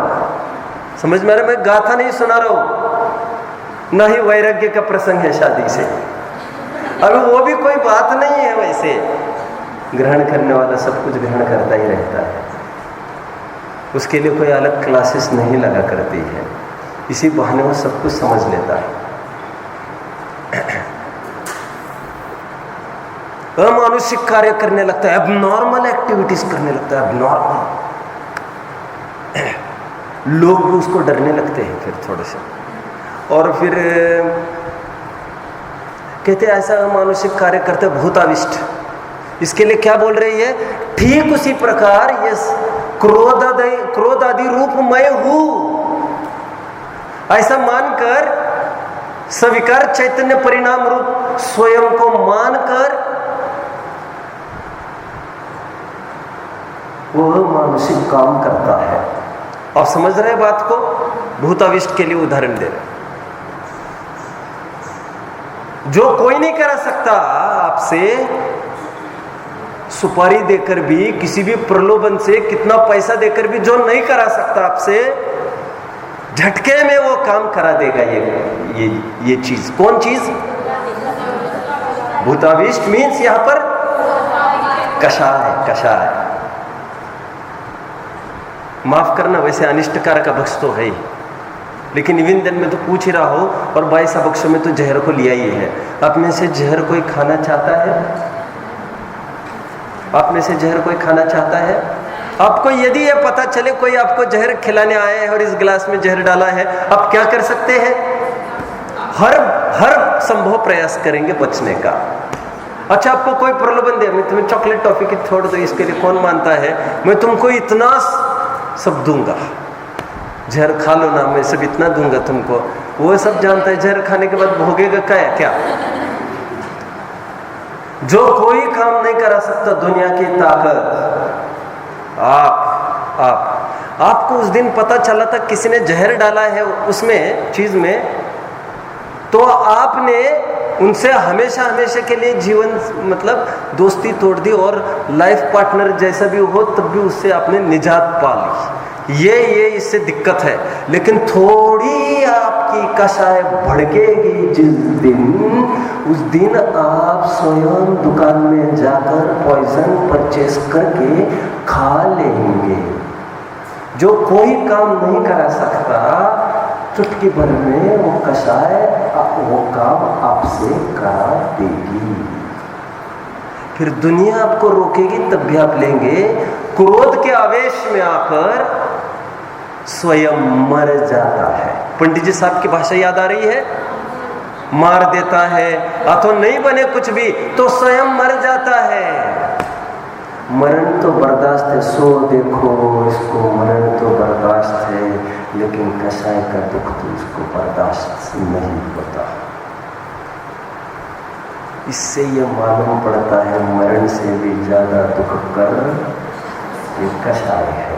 समझ में आ रहा? मैं गाथा नहीं सुना रहा हूं, ना ही वैराग्य का प्रसंग है शादी से। अब वो भी कोई बात नहीं है, वैसे ग्रहण करने वाला सब कुछ ग्रहण करता ही रहता है, उसके लिए कोई अलग क्लासेस नहीं लगा करती है, इसी बहाने वो सब कुछ समझ लेता है। अमानुषिक कार्य करने लगता है, एबनॉर्मल एक्टिविटीज करने लगता है, एबनॉर्मल। लोग भी उसको डरने लगते हैं फिर थोड़े से, और फिर कहते हैं ऐसा अमानुषिक कार्य करते भूताविष्ट। इसके लिए क्या बोल रही है? ठीक उसी प्रकार ये क्रोध आदि रूप मैं हूं, ऐसा मानकर, सविकार चैतन्य परिणाम रूप स्वयं को मानकर वह मानसिक काम करता है। और समझ रहे बात को? भूताविष्ट के लिए उदाहरण दे रहे, जो कोई नहीं करा सकता आपसे, सुपारी देकर भी, किसी भी प्रलोभन से, कितना पैसा देकर भी जो नहीं करा सकता आपसे, झटके में वो काम करा देगा। ये चीज, कौन चीज? भूताविष्ट मीन्स यहां पर कषाय। माफ करना, वैसे अनिष्टकार का बख्श तो है ही, लेकिन इवन दिन में तो पूछ ही रहा हो, और 22 बख्शों में तो जहर को लिया ही है। आप में से जहर कोई खाना चाहता है? आप में से जहर कोई खाना चाहता है? आपको यदि ये पता चले कोई आपको जहर खिलाने आया है और इस गिलास में जहर डाला है, आप क्या कर सकते हैं? हर संभव प्रयास करेंगे बचने का। अच्छा, आपको कोई प्रलोभन दे, मैं तुम्हें चॉकलेट टॉफी की छोड़ दो, इसके लिए कौन मानता है, मैं तुमको इतना सब दूंगा, जहर खा लो ना, मैं सब इतना दूंगा तुमको। वो सब जानता है जहर खाने के बाद भोगेगा क्या। जो कोई काम नहीं करा सकता दुनिया की ताकत, आपको उस दिन पता चला था किसी ने जहर डाला है उसमें चीज में, तो आपने उनसे हमेशा के लिए जीवन मतलब दोस्ती तोड़ दी, और लाइफ पार्टनर जैसा भी हो तब भी उससे आपने निजात पा ली। ये इससे दिक्कत है। लेकिन थोड़ी आपकी कषाय भड़केगी जिस दिन, उस दिन आप स्वयं दुकान में जाकर पॉइजन परचेस करके खा लेंगे। जो कोई काम नहीं करा सकता, चुटकी भर में वो कषाय वो काम आपसे करा देगी। फिर दुनिया आपको रोकेगी तब भी आप लेंगे। क्रोध के आवेश में आकर स्वयं मर जाता है। पंडित जी साहब की भाषा याद आ रही है? मार देता है, अथवा नहीं बने कुछ भी तो स्वयं मर जाता है। मरण तो बर्दाश्त है, सो देखो इसको, मरण तो बर्दाश्त है, लेकिन कषाय का दुख तो उसको बर्दाश्त नहीं होता। इससे ये मालूम पड़ता है मरण से भी ज्यादा दुख कर ये कषाय है।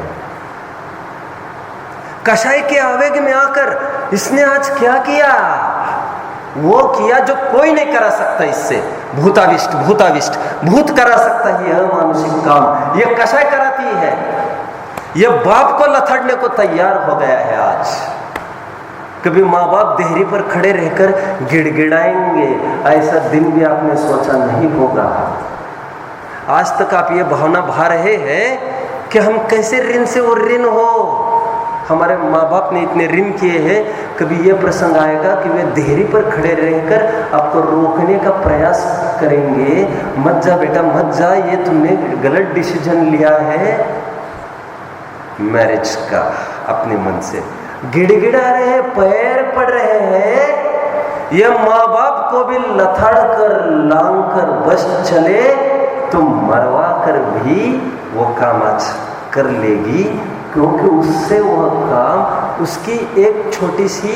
कषाय के आवेग में आकर इसने आज क्या किया? वो किया जो कोई नहीं करा सकता। इससे भूताविष्ट भूत करा सकता है यह मानुषिक काम, ये कषाय कराती है। ये बाप को लथड़ने को तैयार हो गया है आज। कभी माँ बाप देहरी पर खड़े रहकर गिड़गिड़ाएंगे, ऐसा दिन भी आपने सोचा नहीं होगा। आज तक आप ये भावना भा रहे हैं कि हम कैसे ऋण से वो ऋण हो, हमारे माँ बाप ने इतने ऋण किए हैं। कभी ये प्रसंग आएगा कि वे देहरी पर खड़े रहकर आपको रोकने का प्रयास करेंगे, मत जा बेटा मत जा, ये तुमने गलत डिसीजन लिया है मैरिज का। अपने मन से गिड़गिड़ा रहे हैं, पैर पड़ रहे हैं। ये माँ बाप को भी लथड़ कर लांग कर बस चले तो मरवा कर भी वो काम आज कर लेगी, क्योंकि उससे वह काम उसकी एक छोटी सी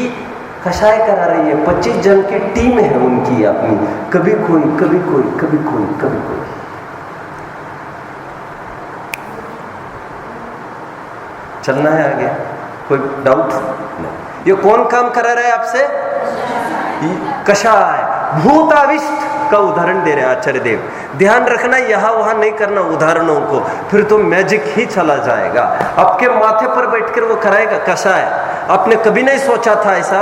कषाय करा रही है। 25 जन की टीम है उनकी अपनी, कभी कोई कभी कोई कभी कोई कभी कोई। चलना है आगे, कोई डाउट नहीं। ये कौन काम करा रहा है आपसे? कषाय भूताविष्ट का उदाहरण दे रहे हैं आचार्य देव। ध्यान रखना, यहाँ वहां नहीं करना उदाहरणों को, फिर तो मैजिक ही चला जाएगा। आपके माथे पर बैठकर वो कराएगा कषाय। आपने कभी नहीं सोचा था ऐसा,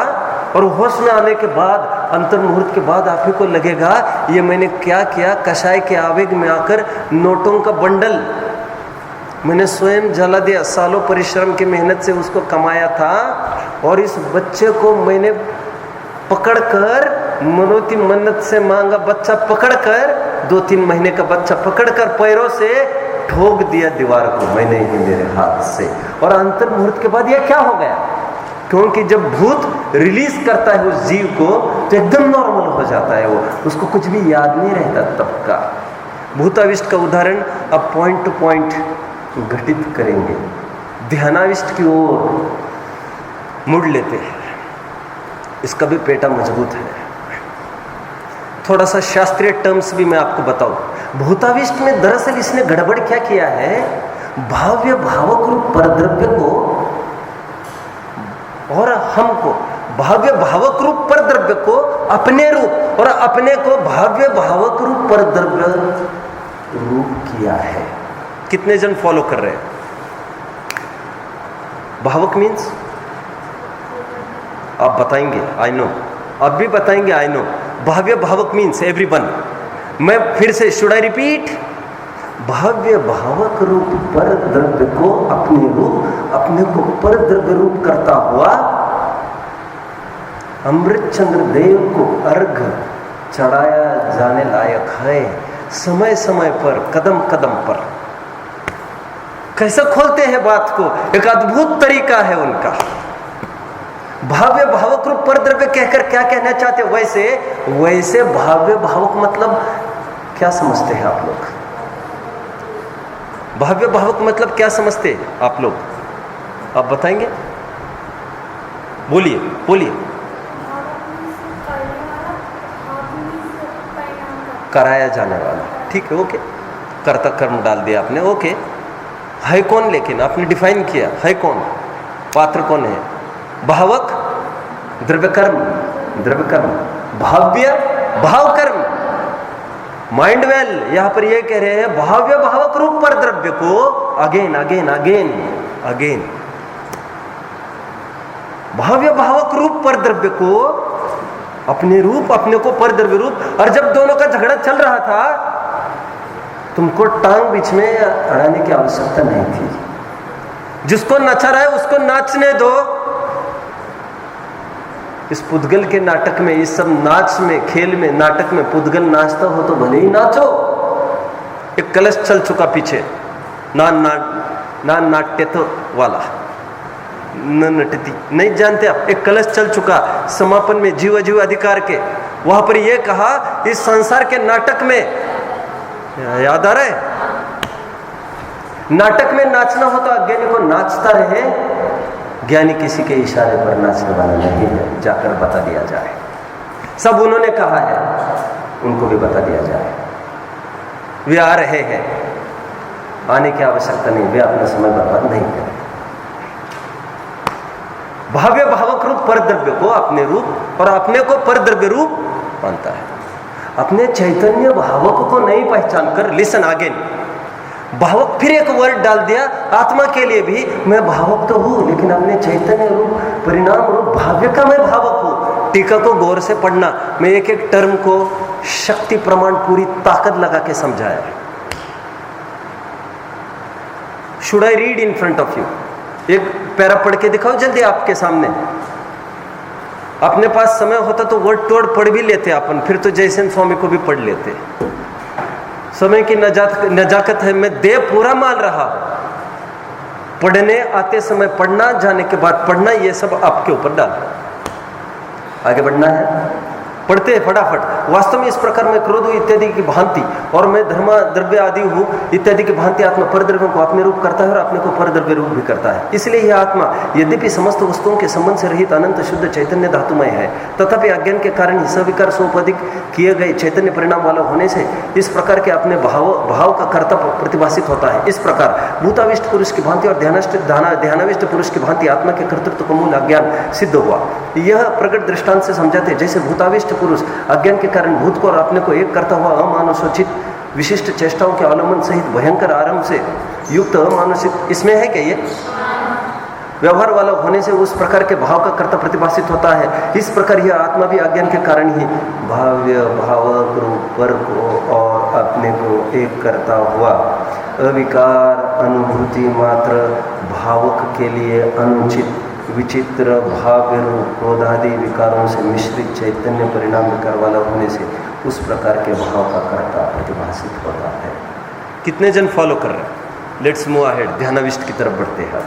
और होश में आने के बाद, अंतर मुहूर्त के बाद आप ही को लगेगा ये मैंने क्या किया। कषाय के आवेग में आकर नोटों का बंडल मैंने स्वयं जला दिया। सालों परिश्रम की मेहनत से उसको कमाया था, और इस बच्चे को मैंने पकड़कर, मनोती मन्नत से मांगा बच्चा पकड़कर, 2-3 महीने का बच्चा पकड़कर पैरों से ठोक दिया दीवार को मैंने ही मेरे हाथ से। और अंतर मुहूर्त के बाद यह क्या हो गया? क्योंकि जब भूत रिलीज करता है उस जीव को तो एकदम नॉर्मल हो जाता है, वो उसको कुछ भी याद नहीं रहता तब का। भूताविष्ट का उदाहरण अब पॉइंट टू पॉइंट घटित करेंगे। ध्यानाविष्ट की ओर मुड़ लेते हैं। इसका भी पेटा मजबूत है। थोड़ा सा शास्त्रीय टर्म्स भी मैं आपको बताऊं। भूताविष्ट में दरअसल इसने गड़बड़ क्या किया है, भाव्य भावक रूप परद्रव्य को और हमको, भाव्य भावक रूप परद्रव्य को अपने रूप और अपने को भाव्य भावक रूप परद्रव्य रूप किया है। कितने जन फॉलो कर रहे हैं? भावक मीन्स आप बताएंगे, आई नो, अब भी बताएंगे, आई नो। भाव्य भावक मीन्स एवरीवन। मैं फिर से, शुड आई रिपीट? भाव्य भावक रूप पर द्रव्य को अपने रूप, अपने को पर द्रव्य रूप करता हुआ अमृतचंद्र देव को अर्घ चढ़ाया जाने लायक है। समय समय पर, कदम कदम पर कैसे खोलते हैं बात को, एक अद्भुत तरीका है उनका। भाव्य भावक रूप पर द्रव्य कहकर क्या कहना चाहते हो? वैसे भाव्य भावक मतलब क्या समझते हैं आप लोग? भाव्य भावक मतलब क्या समझते हैं आप लोग? आप बताएंगे? बोलिए बोलिए। कराया जाने वाला, ठीक है, ओके। कर्ता कर्म डाल दिया आपने, ओके। है कौन? लेकिन आपने डिफाइन किया, है कौन? पात्र कौन है? भावक, द्रव्य कर्म, द्रव्य कर्म, भाव्य भाव कर्म। माइंड वेल, यहां पर यह कह रहे हैं भाव्य भावक रूप पर द्रव्य को अगेन अगेन अगेन अगेन, भाव्य भावक रूप पर द्रव्य को अपने रूप, अपने को पर द्रव्य रूप। और जब दोनों का झगड़ा चल रहा था, तुमको टांग बीच में अड़ाने की आवश्यकता नहीं थी। जिसको नचा रहा है उसको नाचने दो। इस पुद्गल के नाटक में, इस सब नाच में, खेल में, नाटक में पुद्गल नाचता हो तो भले ही नाचो। एक कलश चल चुका पीछे, ना नाट्य तो वाला न नटती, नहीं जानते आप? एक कलश चल चुका समापन में जीव जीव अधिकार के, वहां पर यह कहा इस संसार के नाटक में, याद आ रहा है? नाटक में नाचना हो तो अज्ञानी को नाचता रहे, ज्ञानी किसी के इशारे पर नाचने वाला नहीं है, जाकर बता दिया जाए। सब उन्होंने कहा है, उनको भी बता दिया जाए। वे आ रहे हैं, आने की आवश्यकता नहीं, वे अपना समय बर्बाद नहीं करें। भाव्य भावक रूप पर द्रव्य को अपने रूप और अपने को पर द्रव्य रूप मानता है। अपने चैतन्य भावक को नहीं पहचान कर, लिसन अगेन, भावक, फिर एक वर्ड डाल दिया आत्मा के लिए भी, मैं भावक तो हूं लेकिन अपने चैतन्य रूप, परिणाम रूप भाव्य का मैं भावक हूं। टीका को गौर से पढ़ना, मैं एक एक टर्म को शक्ति प्रमाण पूरी ताकत लगा के समझाया। Should I read in front of you? एक पैरा पढ़ के दिखाओ जल्दी आपके सामने। अपने पास समय होता तो वर्ड तोड़ पढ़ भी लेते अपन, फिर तो जयसेन स्वामी को भी पढ़ लेते। समय की नजाकत है, मैं देह पूरा मान रहा। पढ़ने आते समय पढ़ना, जाने के बाद पढ़ना, ये सब आपके ऊपर डाल। आगे बढ़ना है, पढ़ते हैं फटाफट। वास्तव में इस प्रकार मैं क्रोध इत्यादि की भांति और मैं धर्म द्रव्य आदि हूँ इत्यादि की भांति आत्मा पर द्रव्यों को अपने रूप करता है और अपने को पर द्रव्य रूप भी करता है। इसलिए यह आत्मा यद्यपि समस्त वस्तुओं के संबंध से रहित अनंत शुद्ध चैतन्य धातुमय है, तथापि अज्ञान के कारण ही सविकार सोपधिक किए गए चैतन्य परिणाम वाला होने से इस प्रकार के अपने भाव का कर्ता प्रतिभाषित होता है। इस प्रकार भूताविष्ट पुरुष की भांति और ध्यानाविष्ट पुरुष की भांति आत्मा के कर्तृत्व का मूल अज्ञान सिद्ध हुआ। यह प्रकट दृष्टांत से समझाते, जैसे भूताविष्ट पुरुष अज्ञान के कारण भूत को और अपने को एक करता हुआ अमानुषोचित विशिष्ट चेष्टाओं के अवलंबन सहित भयंकर आरंभ से युक्त अमानुषिक, इसमें है क्या ये व्यवहार वाला होने से उस प्रकार के भाव का कर्ता प्रतिभाषित होता है। इस प्रकार यह आत्मा भी अज्ञान के कारण ही भाव्य भावक रूप पर को और अपने को एक करता हुआ अविकार अनुभूति मात्र भावक के लिए अनुचित विचित्र भाव्य रूप क्रोधादि विकारों से मिश्रित चैतन्य परिणाम विकार वाला होने से उस प्रकार के भाव का कर्ता प्रतिभाषित होता है। कितने जन फॉलो कर रहे हैं? लेट्स मूव अहेड, ध्यानाविष्ट की तरफ बढ़ते हैं।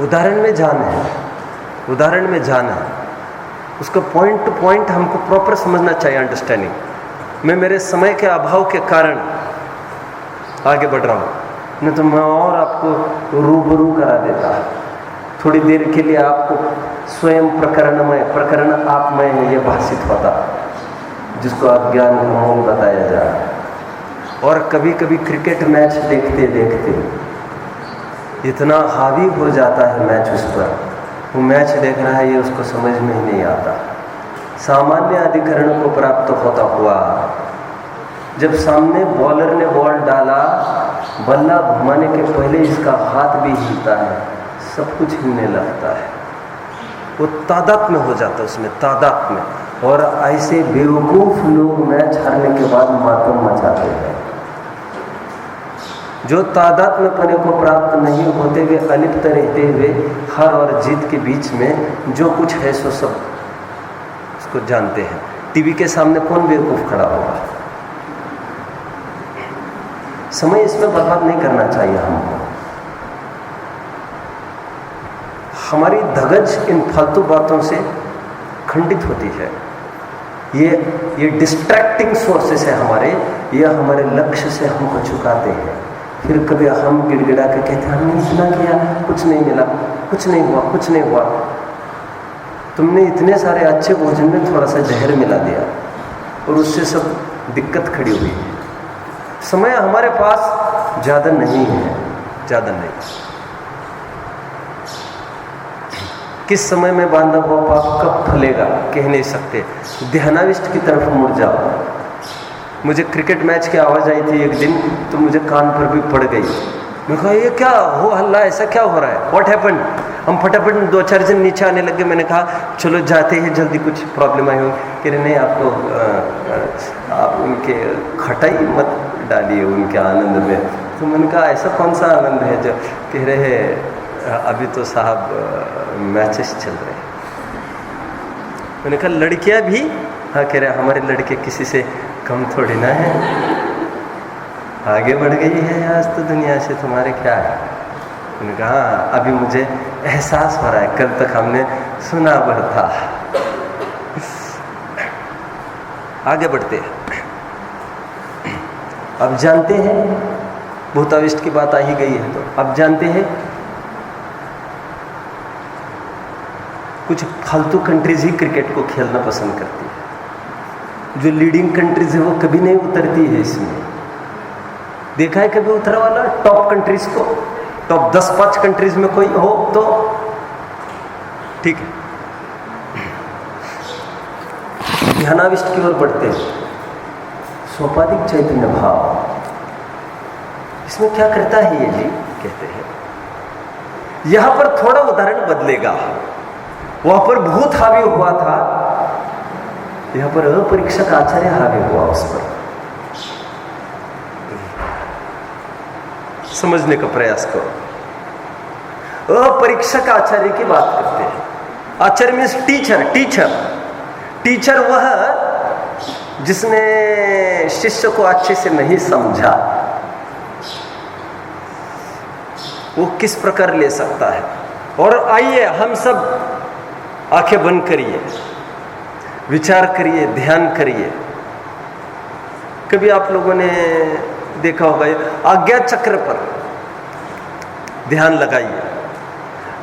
उदाहरण में जान है, उदाहरण में जान है, उसका पॉइंट टू पॉइंट हमको प्रॉपर समझना चाहिए। अंडरस्टैंडिंग मैं मेरे समय के अभाव के कारण आगे बढ़ रहा हूँ, नहीं तो मैं और आपको रूबरू करा देता। थोड़ी देर के लिए आपको स्वयं प्रकरण आपमय है ये भाषित होता, जिसको अज्ञान का मूल बताया जा रहा है। और कभी कभी क्रिकेट मैच देखते देखते इतना हावी हो जाता है मैच उस पर, वो मैच देख रहा है ये उसको समझ में ही नहीं आता। सामान्य अधिकरण को प्राप्त होता हुआ जब सामने बॉलर ने बॉल डाला, बल्ला घुमाने के पहले इसका हाथ भी हिलता है, सब कुछ हिलने लगता है, वो तादाद में हो जाता है उसमें, तादाद में। और ऐसे बेवकूफ लोग मैच हारने के बाद मातम मचाते हैं। जो तादाद में पने को प्राप्त नहीं होते हुए अलिप्त रहते हुए हार और जीत के बीच में जो कुछ है सो सब उसको जानते हैं। टीवी के सामने कौन बेवकूफ खड़ा होगा? समय इसमें बर्बाद नहीं करना चाहिए हमको। हमारी धगज इन फालतू बातों से खंडित होती है। ये डिस्ट्रैक्टिंग सोर्सेस है हमारे, ये हमारे लक्ष्य से हमको चुकाते हैं। फिर कभी हम गिड़गिड़ा के कहते हैं हमने इतना किया, कुछ नहीं मिला, कुछ नहीं हुआ, कुछ नहीं हुआ। तुमने इतने सारे अच्छे भोजन में थोड़ा सा जहर मिला दिया और उससे सब दिक्कत खड़ी हुई है। समय हमारे पास ज़्यादा नहीं है, ज़्यादा नहीं। किस समय में बांधा हुआ पाप कब फलेगा कह नहीं सकते। ध्यानाविष्ट की तरफ मुड़ जाओ। मुझे क्रिकेट मैच की आवाज़ आई थी एक दिन, तो मुझे कान पर भी पड़ गई। मैं कहा ये क्या हो हल्ला, ऐसा क्या हो रहा है, व्हाट हैपेंड। हम फटाफट 2-4 जन नीचे आने लगे। मैंने कहा चलो जाते हैं, जल्दी कुछ प्रॉब्लम आई हो। कह रहे नहीं आपको आप उनके खटाई मत डालिए उनके आनंद में। तो मैंने कहा ऐसा कौन सा आनंद है जो। कह रहे हैं अभी तो साहब मैचेस चल रहे हैं। मैंने कहा लड़कियां भी। हाँ कह रहे हमारे लड़के किसी से कम थोड़ी ना है, आगे बढ़ गई है आज तो दुनिया से, तुम्हारे क्या है। मैंने कहा हाँ अभी मुझे एहसास हो रहा है, कल तक हमने सुना भर था। आगे बढ़ते हैं। अब जानते हैं, भूताविष्ट की बात आ ही गई है तो अब जानते हैं कुछ फालतू कंट्रीज ही क्रिकेट को खेलना पसंद करती है। जो लीडिंग कंट्रीज है वो कभी नहीं उतरती है इसमें। देखा है कभी उतरा वाला टॉप कंट्रीज को? टॉप 10-5 कंट्रीज में कोई हो तो ठीक है। ध्यानाविष्ट की ओर बढ़ते हैं। सोपाधिक चैतन्य भाव, इसमें क्या करता है ये जी? कहते हैं यहां पर थोड़ा उदाहरण बदलेगा। वहां पर भूत हावी हुआ था, यहां पर अपरीक्षक आचार्य हावी हुआ उस पर। समझने का प्रयास करो। अपरीक्षक आचार्य की बात करते हैं। आचार्य मीन्स टीचर वह जिसने शिष्य को अच्छे से नहीं समझा, वो किस प्रकार ले सकता है। और आइए हम सब आंखें बंद करिए, विचार करिए, ध्यान करिए। कभी आप लोगों ने देखा होगा आज्ञा चक्र पर ध्यान लगाइए,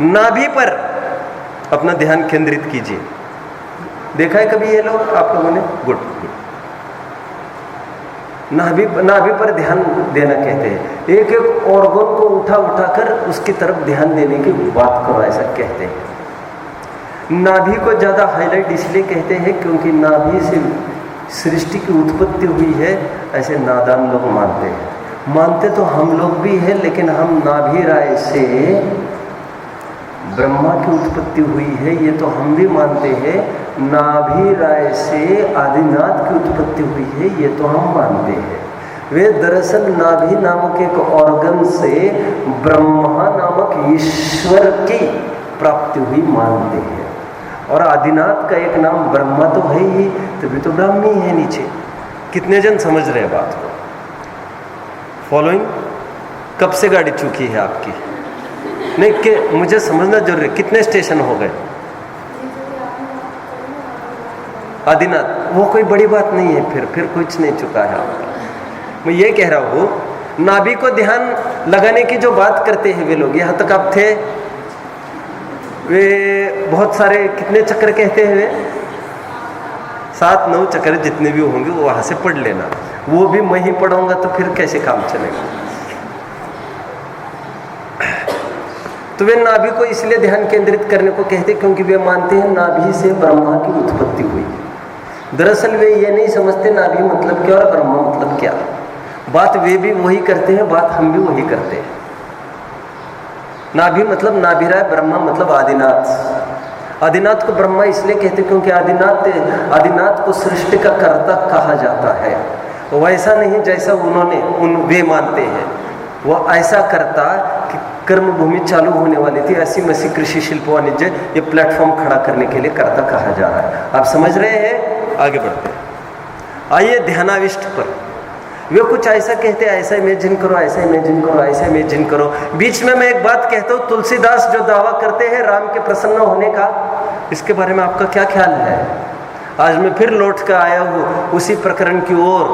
नाभि पर अपना ध्यान केंद्रित कीजिए। देखा है कभी ये लोग आप लोगों ने? गुड। नाभि पर ध्यान देना कहते हैं। एक एक ऑर्गन को उठाकर उसकी तरफ ध्यान देने की बात करो, ऐसा कहते हैं। नाभि को ज़्यादा हाईलाइट इसलिए कहते हैं क्योंकि नाभि से सृष्टि की उत्पत्ति हुई है, ऐसे नादान लोग मानते हैं। मानते तो हम लोग भी हैं, लेकिन हम नाभि राय से ब्रह्मा की उत्पत्ति हुई है ये तो हम भी मानते हैं। नाभि राय से आदिनाथ की उत्पत्ति हुई है ये तो हम मानते हैं। वे दरअसल नाभि नामक एक ऑर्गन से ब्रह्मा नामक ईश्वर की प्राप्ति हुई मानते हैं। और आदिनाथ का एक नाम ब्रह्मा तो है ही, तभी तो ब्राह्मी है नीचे। कितने जन समझ रहे हैं बात को? फॉलोइंग? कब से गाड़ी चुकी है आपकी? नहीं कि मुझे समझना जरूरी है। कितने स्टेशन हो गए? आदिनाथ वो कोई बड़ी बात नहीं है, फिर कुछ नहीं चुका है आपका। मैं ये कह रहा हूँ, नाभि को ध्यान लगाने की जो बात करते हैं वे लोग, यहाँ तक आप थे। वे बहुत सारे कितने चक्र कहते हैं वे? 7-9 चक्र जितने भी होंगे वो वहाँ से पढ़ लेना। वो भी मैं ही पढ़ूंगा तो फिर कैसे काम चलेगा? तो वे नाभि को इसलिए ध्यान केंद्रित करने को कहते क्योंकि वे मानते हैं नाभि से ब्रह्मा की उत्पत्ति हुई। दरअसल वे ये नहीं समझते नाभि मतलब क्या और ब्रह्मा मतलब क्या। बात वे भी वही करते हैं, बात हम भी वही करते हैं। नाभि मतलब नाभिराय, ब्रह्मा मतलब आदिनाथ। आदिनाथ को ब्रह्मा इसलिए कहते क्योंकि आदिनाथ को सृष्टि का कर्ता कहा जाता है। वैसा नहीं जैसा वे मानते हैं। वो ऐसा करता कि कर्म भूमि चालू होने वाली थी, ऐसी मसी कृषि शिल्प वाणिज्य ये प्लेटफॉर्म खड़ा करने के लिए कर्ता कहा जा रहा है। आप समझ रहे हैं? आगे बढ़ते हैं। आइए ध्यानाविष्ट पर। वे कुछ ऐसा कहते हैं, ऐसा इमेजिन करो, ऐसा इमेजिन करो, ऐसा इमेजिन करो। बीच में मैं एक बात कहता हूँ, तुलसीदास जो दावा करते हैं राम के प्रसन्न होने का, इसके बारे में आपका क्या ख्याल है? आज मैं फिर लौट कर आया हूँ उसी प्रकरण की ओर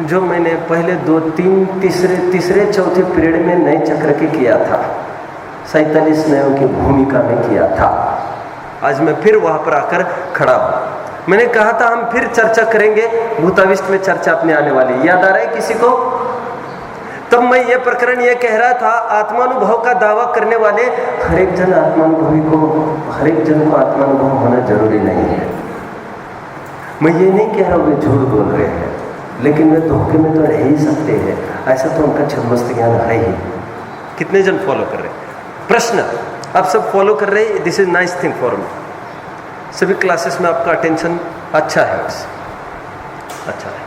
जो मैंने पहले 2, 3, तीसरे चौथे पीरियड में नए चक्र के किया था, 47 नयों की भूमिका में किया था। आज मैं फिर वहां पर आकर खड़ा हूं। मैंने कहा था हम फिर चर्चा करेंगे, भूताविष्ट में चर्चा अपने आने वाली, याद आ रहा है किसी को? तब मैं ये प्रकरण ये कह रहा था, आत्मानुभव का दावा करने वाले हर एक जन को आत्मानुभव होना जरूरी नहीं है। मैं ये नहीं कह रहा हूँ वे झूठ बोल रहे हैं, लेकिन वे धोखे में तो रह ही सकते हैं, ऐसा तो उनका छद्मस्त ज्ञान है ही। कितने जन फॉलो कर रहे हैं? प्रश्न आप सब फॉलो कर रहे हैं? This is nice thing for me. सभी क्लासेस में आपका अटेंशन अच्छा है, अच्छा है।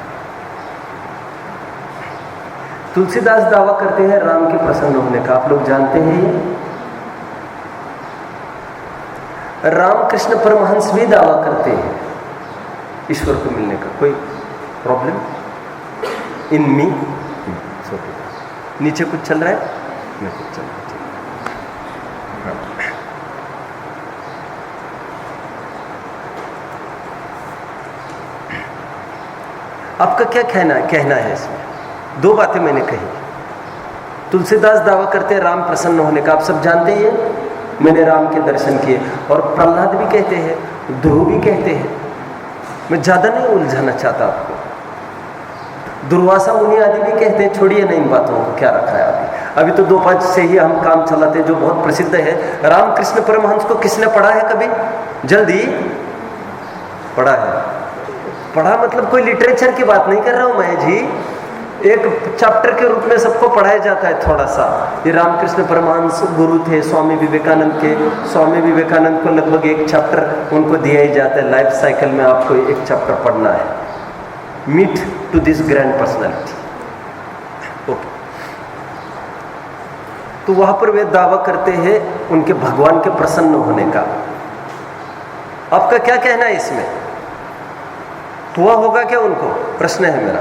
तुलसीदास दावा करते हैं राम के प्रसन्न होने का, आप लोग जानते हैं ये? रामकृष्ण परमहंस भी दावा करते हैं ईश्वर को मिलने का। कोई प्रॉब्लम इन मी? नीचे कुछ चल रहा है? मैं कुछ चल रहा है। आपका क्या कहना है इसमें? 2 बातें मैंने कही। तुलसीदास दावा करते हैं राम प्रसन्न होने का, आप सब जानते ही हैं, मैंने राम के दर्शन किए। और प्रहलाद भी कहते हैं, ध्रुव भी कहते हैं। मैं ज़्यादा नहीं उलझाना चाहता आपको। दुर्वासा मुनि आदि भी कहते हैं, छोड़िए ना इन बातों को, क्या रखा है अभी तो 2-5 से ही हम काम चलाते हैं, जो बहुत प्रसिद्ध है। रामकृष्ण परमहंस को किसने पढ़ा है कभी? जल्दी पढ़ा है? पढ़ा मतलब कोई लिटरेचर की बात नहीं कर रहा हूं मैं जी, एक चैप्टर के रूप में सबको पढ़ाया जाता है थोड़ा सा। ये रामकृष्ण परमहंस गुरु थे स्वामी विवेकानंद के। स्वामी विवेकानंद को लगभग एक चैप्टर उनको दिया ही जाता है, लाइफ साइकिल में आपको एक चैप्टर पढ़ना है, meet to this grand personality. Okay, तो वहां पर वे दावा करते हैं उनके भगवान के प्रसन्न होने का। आपका क्या कहना है इसमें? हुआ होगा क्या उनको? प्रश्न है मेरा,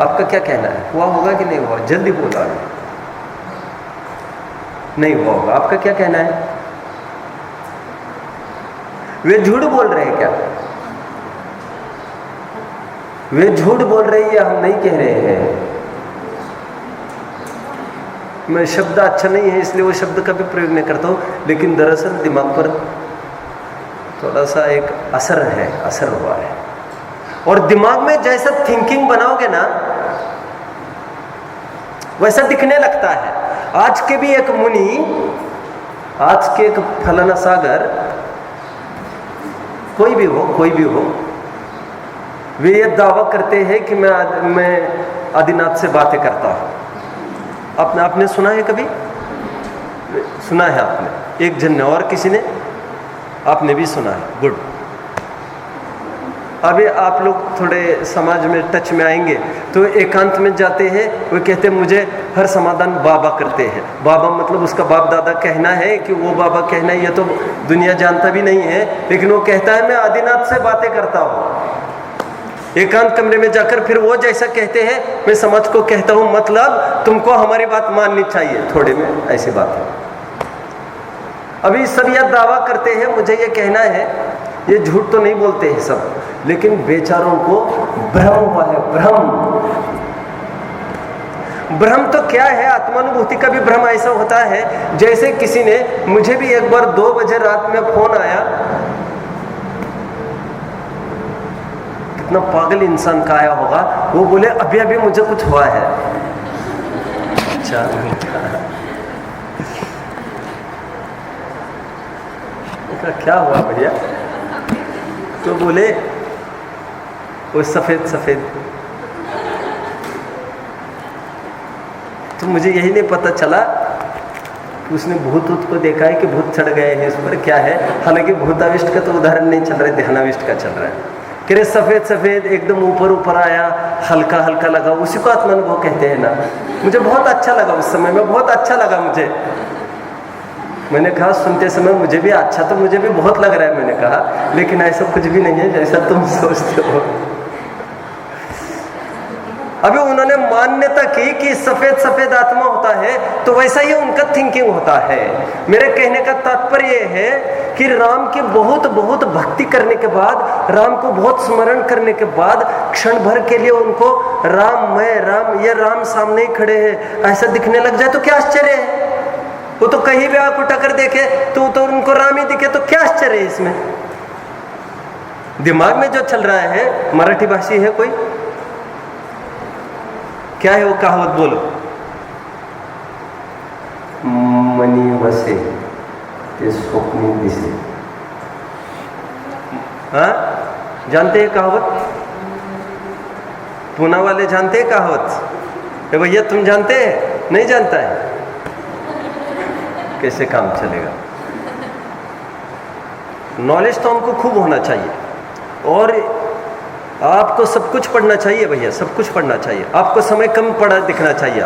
आपका क्या कहना है? हुआ होगा कि नहीं हुआ? जल्दी बोला। नहीं हुआ होगा, आपका क्या कहना है? वे झूठ बोल रहे हैं क्या? वे झूठ बोल रहे हैं या हम नहीं कह रहे हैं? मैं शब्द अच्छा नहीं है इसलिए वो शब्द का भी प्रयोग नहीं करता हूं, लेकिन दरअसल दिमाग पर थोड़ा सा एक असर हुआ है। और दिमाग में जैसा थिंकिंग बनाओगे ना वैसा दिखने लगता है। आज के भी एक मुनि, आज के एक फलाना सागर, कोई भी हो, वे ये दावा करते हैं कि मैं आदिनाथ से बातें करता हूं। आपने सुना है कभी? सुना है आपने? एक जन ने, और किसी ने? आपने भी सुना है, गुड। अभी आप लोग थोड़े समाज में टच में आएंगे तो एकांत में जाते हैं, वो कहते हैं मुझे हर समाधान बाबा करते हैं। बाबा मतलब उसका बाप दादा कहना है कि वो बाबा कहना है, ये तो दुनिया जानता भी नहीं है, लेकिन वो कहता है मैं आदिनाथ से बातें करता हूँ। एकांत कमरे में जाकर फिर वो जैसा कहते हैं मैं समाज को कहता हूँ, मतलब तुमको हमारी बात माननी चाहिए, थोड़े में ऐसी बात है। अभी सब यह दावा करते हैं, मुझे ये कहना है, ये झूठ तो नहीं बोलते हैं सब, लेकिन बेचारों को भ्रम हुआ है। भ्रम तो क्या है? आत्मानुभूति का भी भ्रम ऐसा होता है जैसे किसी ने, मुझे भी एक बार 2 बजे रात में फोन आया, कितना पागल इंसान का आया होगा, वो बोले अभी अभी मुझे कुछ हुआ है। अच्छा, क्या हुआ भैया? तो बोले वो सफेद। तो मुझे यही नहीं पता चला कि उसने भूत को देखा है कि भूत चढ़ गए हैं इस पर, क्या है। हालांकि भूताविष्ट का तो उदाहरण नहीं चल रहा है, ध्यानाविष्ट का चल रहा है। कि सफेद एकदम ऊपर आया, हल्का लगा, उसी को आत्मानुभव कहते हैं ना। मुझे बहुत अच्छा लगा उस समय में, बहुत अच्छा लगा मुझे। मैंने कहा सुनते समय मुझे भी अच्छा, तो मुझे भी बहुत लग रहा है, मैंने कहा, लेकिन ऐसा कुछ भी नहीं है जैसा तुम सोचते हो। अभी उन्होंने मान्यता की कि सफेद सफेद आत्मा होता है, तो वैसा ही उनका थिंकिंग होता है। मेरे कहने का तात्पर्य यह है कि राम की बहुत बहुत भक्ति करने के बाद, राम को बहुत स्मरण करने के बाद, क्षण भर के लिए उनको राम, मैं राम, ये राम सामने ही खड़े हैं ऐसा दिखने लग जाए तो क्या आश्चर्य है? वो तो कहीं भी आप उठाकर देखे तो उनको राम ही दिखे, तो क्या आश्चर्य है इसमें? दिमाग में जो चल रहा है, मराठी भाषी है कोई, क्या है वो कहावत बोलो? मनी वसे ते स्वप्नी दिसे। हाँ, जानते हैं कहावत? पूना वाले जानते हैं कहावत? भैया तुम जानते हैं? नहीं जानता है? कैसे काम चलेगा? नॉलेज तो हमको खूब होना चाहिए, और आपको सब कुछ पढ़ना चाहिए भैया, सब कुछ पढ़ना चाहिए। आपको समय कम पढ़ा दिखना चाहिए,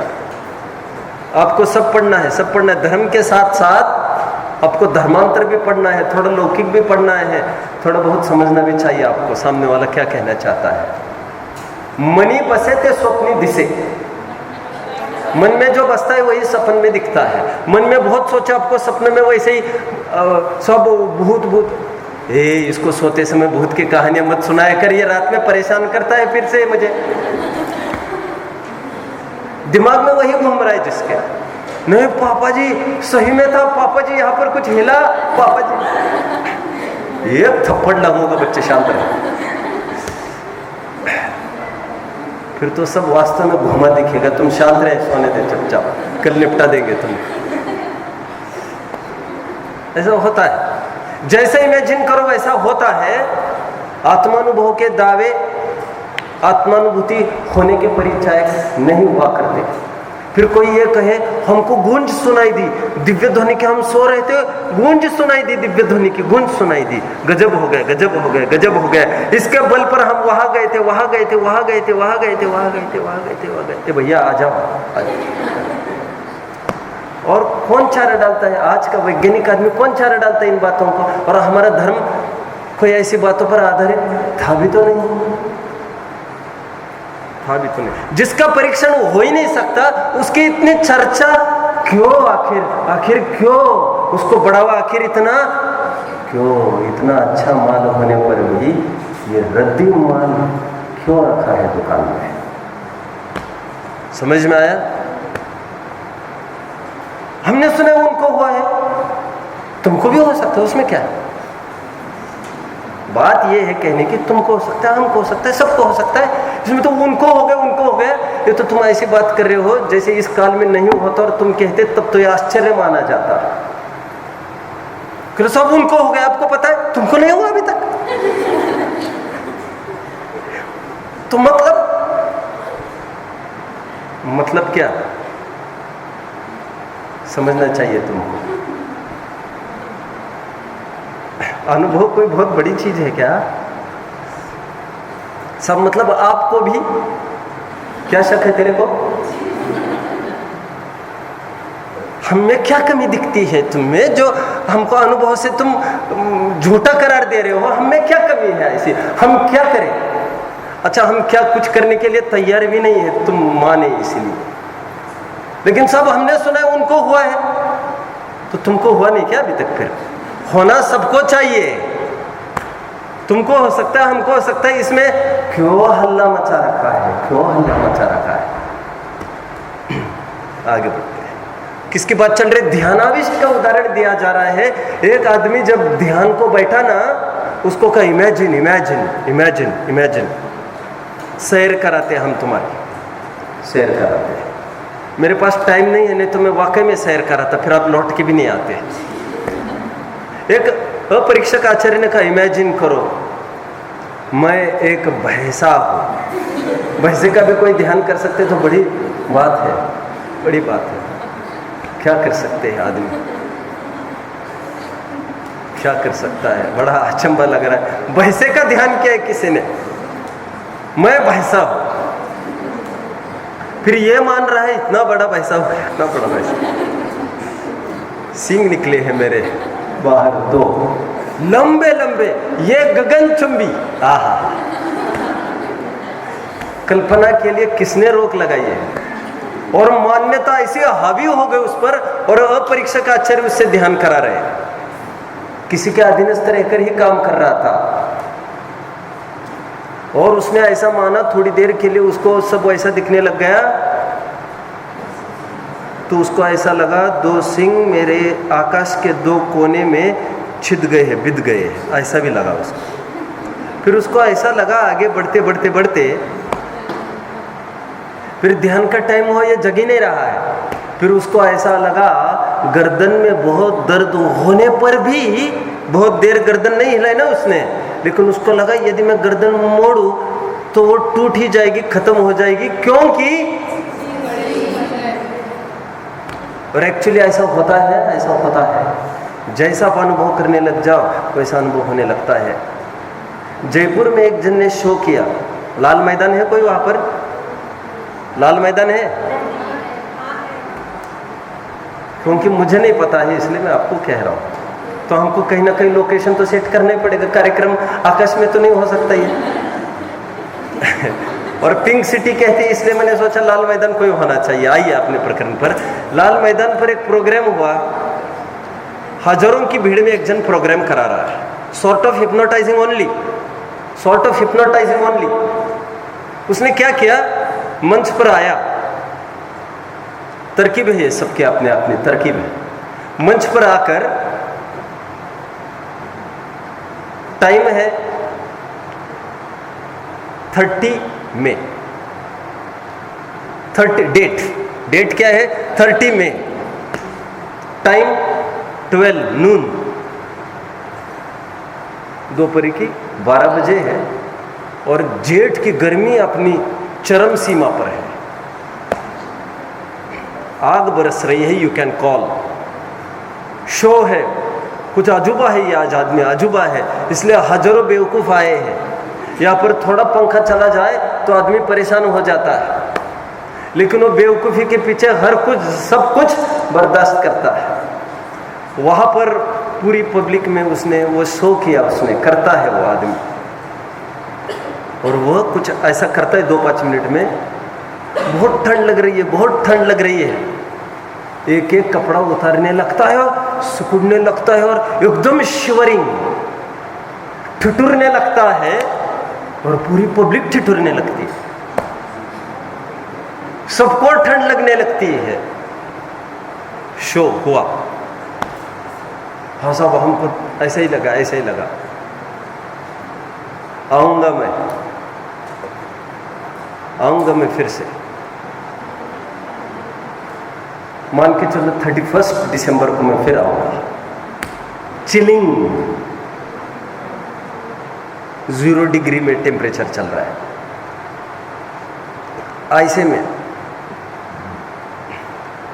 आपको सब पढ़ना है, सब पढ़ना है। धर्म के साथ साथ आपको धर्मांतर भी पढ़ना है, थोड़ा लौकिक भी पढ़ना है, थोड़ा बहुत समझना भी चाहिए आपको सामने वाला क्या कहना चाहता है। मनी बसे ते स्वप्नी दिसे, मन में जो बसता है वही सपन में दिखता है। मन में बहुत सोचा आपको सपने में वैसे ही सब भूत भूत, इसको सोते समय भूत की कहानियां मत सुनाया कर, ये रात में परेशान करता है फिर से मुझे। दिमाग में वही घूम रहा है जिसके। नहीं पापा जी सही में था, पापा जी यहाँ पर कुछ हिला, पापा जी, एक थप्पड़ लगूंगा, बच्चे शांत रहे। फिर तो सब वास्तव में घुमा दिखेगा, तुम शांत रहे, सोने दे चुपचाप, कल निपटा देंगे तुम। ऐसा होता है, जैसे इमेजिन करो वैसा होता है। आत्मानुभव के दावे आत्मानुभूति होने के परिचायक नहीं हुआ करते। फिर कोई ये कहे हमको गूंज सुनाई दी, दिव्य ध्वनि के, हम सो रहे थे, गूंज सुनाई दी, दिव्य ध्वनि की गूंज सुनाई दी, गजब हो गए, गजब हो गए, गजब हो गए। इसके बल पर हम वहां गए थे, वहां गए थे, वहां गए थे, वहां गए थे, वहां गए थे, वहां गए थे, वहां गए थे। भैया आ जाओ, आ जाओ। और कौन चारा डालता है? आज का वैज्ञानिक आदमी कौन चारा डालता है इन बातों को? और हमारा धर्म कोई ऐसी बातों पर आधारित था भी तो नहीं, था भी तो नहीं। जिसका परीक्षण हो ही नहीं सकता उसकी इतनी चर्चा क्यों? आखिर क्यों उसको बढ़ावा? आखिर इतना क्यों? इतना अच्छा माल होने पर भी ये रद्दी माल क्यों रखा है दुकान में? समझ में आया? हमने सुना उनको हुआ है, तुमको भी हो सकता है, उसमें क्या है? बात यह है कहने की तुमको हो सकता है, हमको हो सकता है, सबको हो सकता है। इसमें तो उनको हो गया, उनको हो गया, ये तो तुम ऐसी बात कर रहे हो जैसे इस काल में नहीं होता और तुम कहते तब तो ये आश्चर्य माना जाता। कि सब उनको हो गया, आपको पता है, तुमको नहीं हुआ अभी तक। तो मतलब क्या समझना चाहिए तुमको। अनुभव कोई बहुत बड़ी चीज है क्या? सब मतलब आपको भी क्या शक है तेरे को? हमें क्या कमी दिखती है तुम्हें जो हमको अनुभव से तुम झूठा करार दे रहे हो? हमें क्या कमी है ऐसी? हम क्या करें? अच्छा, हम क्या कुछ करने के लिए तैयार भी नहीं है, तुम माने इसलिए। लेकिन सब हमने सुना है उनको हुआ है, तो तुमको हुआ नहीं क्या अभी तक? फिर होना सबको चाहिए। तुमको हो सकता है, हमको हो सकता है, इसमें क्यों हल्ला मचा रखा है? क्यों हल्ला मचा रखा है? आगे बढ़ते हैं। किसकी बात चल रही? ध्यानाविष्ट का उदाहरण दिया जा रहा है। एक आदमी जब ध्यान को बैठा ना, उसको कहा इमेजिन इमेजिन इमेजिन इमेजिन। सैर कराते हम तुम्हारी, सैर कराते हैं। मेरे पास टाइम नहीं है, नहीं तो मैं वाकई में सैर कराता, फिर आप लौट के भी नहीं आते। एक अपरीक्षक आचार्य ने कहा इमेजिन करो मैं एक भैंसा हूं। भैंसे का भी कोई ध्यान कर सकते तो बड़ी बात है, बड़ी बात है। क्या कर सकते हैं आदमी, क्या कर सकता है? बड़ा अचंभा लग रहा है। भैंसे का ध्यान किया है किसी ने, मैं भैंसा हूं, फिर ये मान रहा है इतना बड़ा भैंसा हूं, इतना बड़ा भैंसा, सींग निकले हैं मेरे बाहर दो लंबे लंबे, ये गगनचुंबी। आहा, कल्पना के लिए किसने रोक लगाई है? और मान्यता ऐसी हावी हो गई उस पर, और अपरीक्षक आचार्य उससे ध्यान करा रहे, किसी के अधीनस्थ रहकर ही काम कर रहा था। और उसने ऐसा माना, थोड़ी देर के लिए उसको सब ऐसा दिखने लग गया, तो उसको ऐसा लगा दो सिंह मेरे आकाश के दो कोने में छिद गए हैं, बिद गए हैं, ऐसा भी लगा उसको। फिर उसको ऐसा लगा, आगे बढ़ते बढ़ते बढ़ते फिर ध्यान का टाइम हुआ, ये जग ही नहीं रहा है। फिर उसको ऐसा लगा गर्दन में बहुत दर्द होने पर भी, बहुत देर गर्दन नहीं हिलाई ना उसने, लेकिन उसको लगा यदि मैं गर्दन मोड़ूं तो वो टूट ही जाएगी, खत्म हो जाएगी, क्योंकि और एक्चुअली ऐसा होता है, ऐसा होता है। जैसा आप अनुभव करने लग जाओ वैसा अनुभव होने लगता है। जयपुर में एक जन ने शो किया, लाल मैदान है कोई वहां पर? लाल मैदान है? क्योंकि मुझे नहीं पता है इसलिए मैं आपको कह रहा हूं। तो हमको कहीं ना कहीं लोकेशन तो सेट करना ही पड़ेगा, कार्यक्रम आकाश में तो नहीं हो सकता ये। और पिंक सिटी कहती है, इसलिए मैंने सोचा लाल मैदान कोई होना चाहिए। आइए अपने प्रकरण पर। लाल मैदान पर एक प्रोग्राम हुआ, हजारों की भीड़ में एक जन प्रोग्राम करा रहा है, sort of hypnotising only, sort of hypnotising only. उसने क्या किया, मंच पर आया, तरकीब है ये सबके अपने अपने तरकीब है। मंच पर आकर, टाइम है 30 मई, 30 डेट क्या है? 30 मई, टाइम 12 नून, दोपहर की 12 बजे है, और जेठ की गर्मी अपनी चरम सीमा पर है, आग बरस रही है, यू कैन कॉल। शो है, कुछ अजूबा है ये, आज आदमी अजूबा है, इसलिए हजारों बेवकूफ आए हैं। यहाँ पर थोड़ा पंखा चला जाए तो आदमी परेशान हो जाता है, लेकिन वो बेवकूफ़ी के पीछे हर कुछ, सब कुछ बर्दाश्त करता है। वहाँ पर पूरी पब्लिक में उसने वो शो किया, उसने करता है वो आदमी, और वह कुछ ऐसा करता है 2-5 मिनट में। बहुत ठंड लग रही है, बहुत ठंड लग रही है, एक एक कपड़ा उतारने लगता है और सिकुड़ने लगता है, और एकदम शिवरिंग, ठिठुरने लगता है, और पूरी पब्लिक ठिठुरने लगती है, सबको ठंड लगने लगती है। शो हुआ, हाँ साहब हमको ऐसा ही लगा, ऐसा ही लगा, आऊंगा मैं फिर से। मान के चलो 31 दिसंबर को मैं फिर आऊंगा। चिलिंग 0 डिग्री में टेम्परेचर चल रहा है। ऐसे में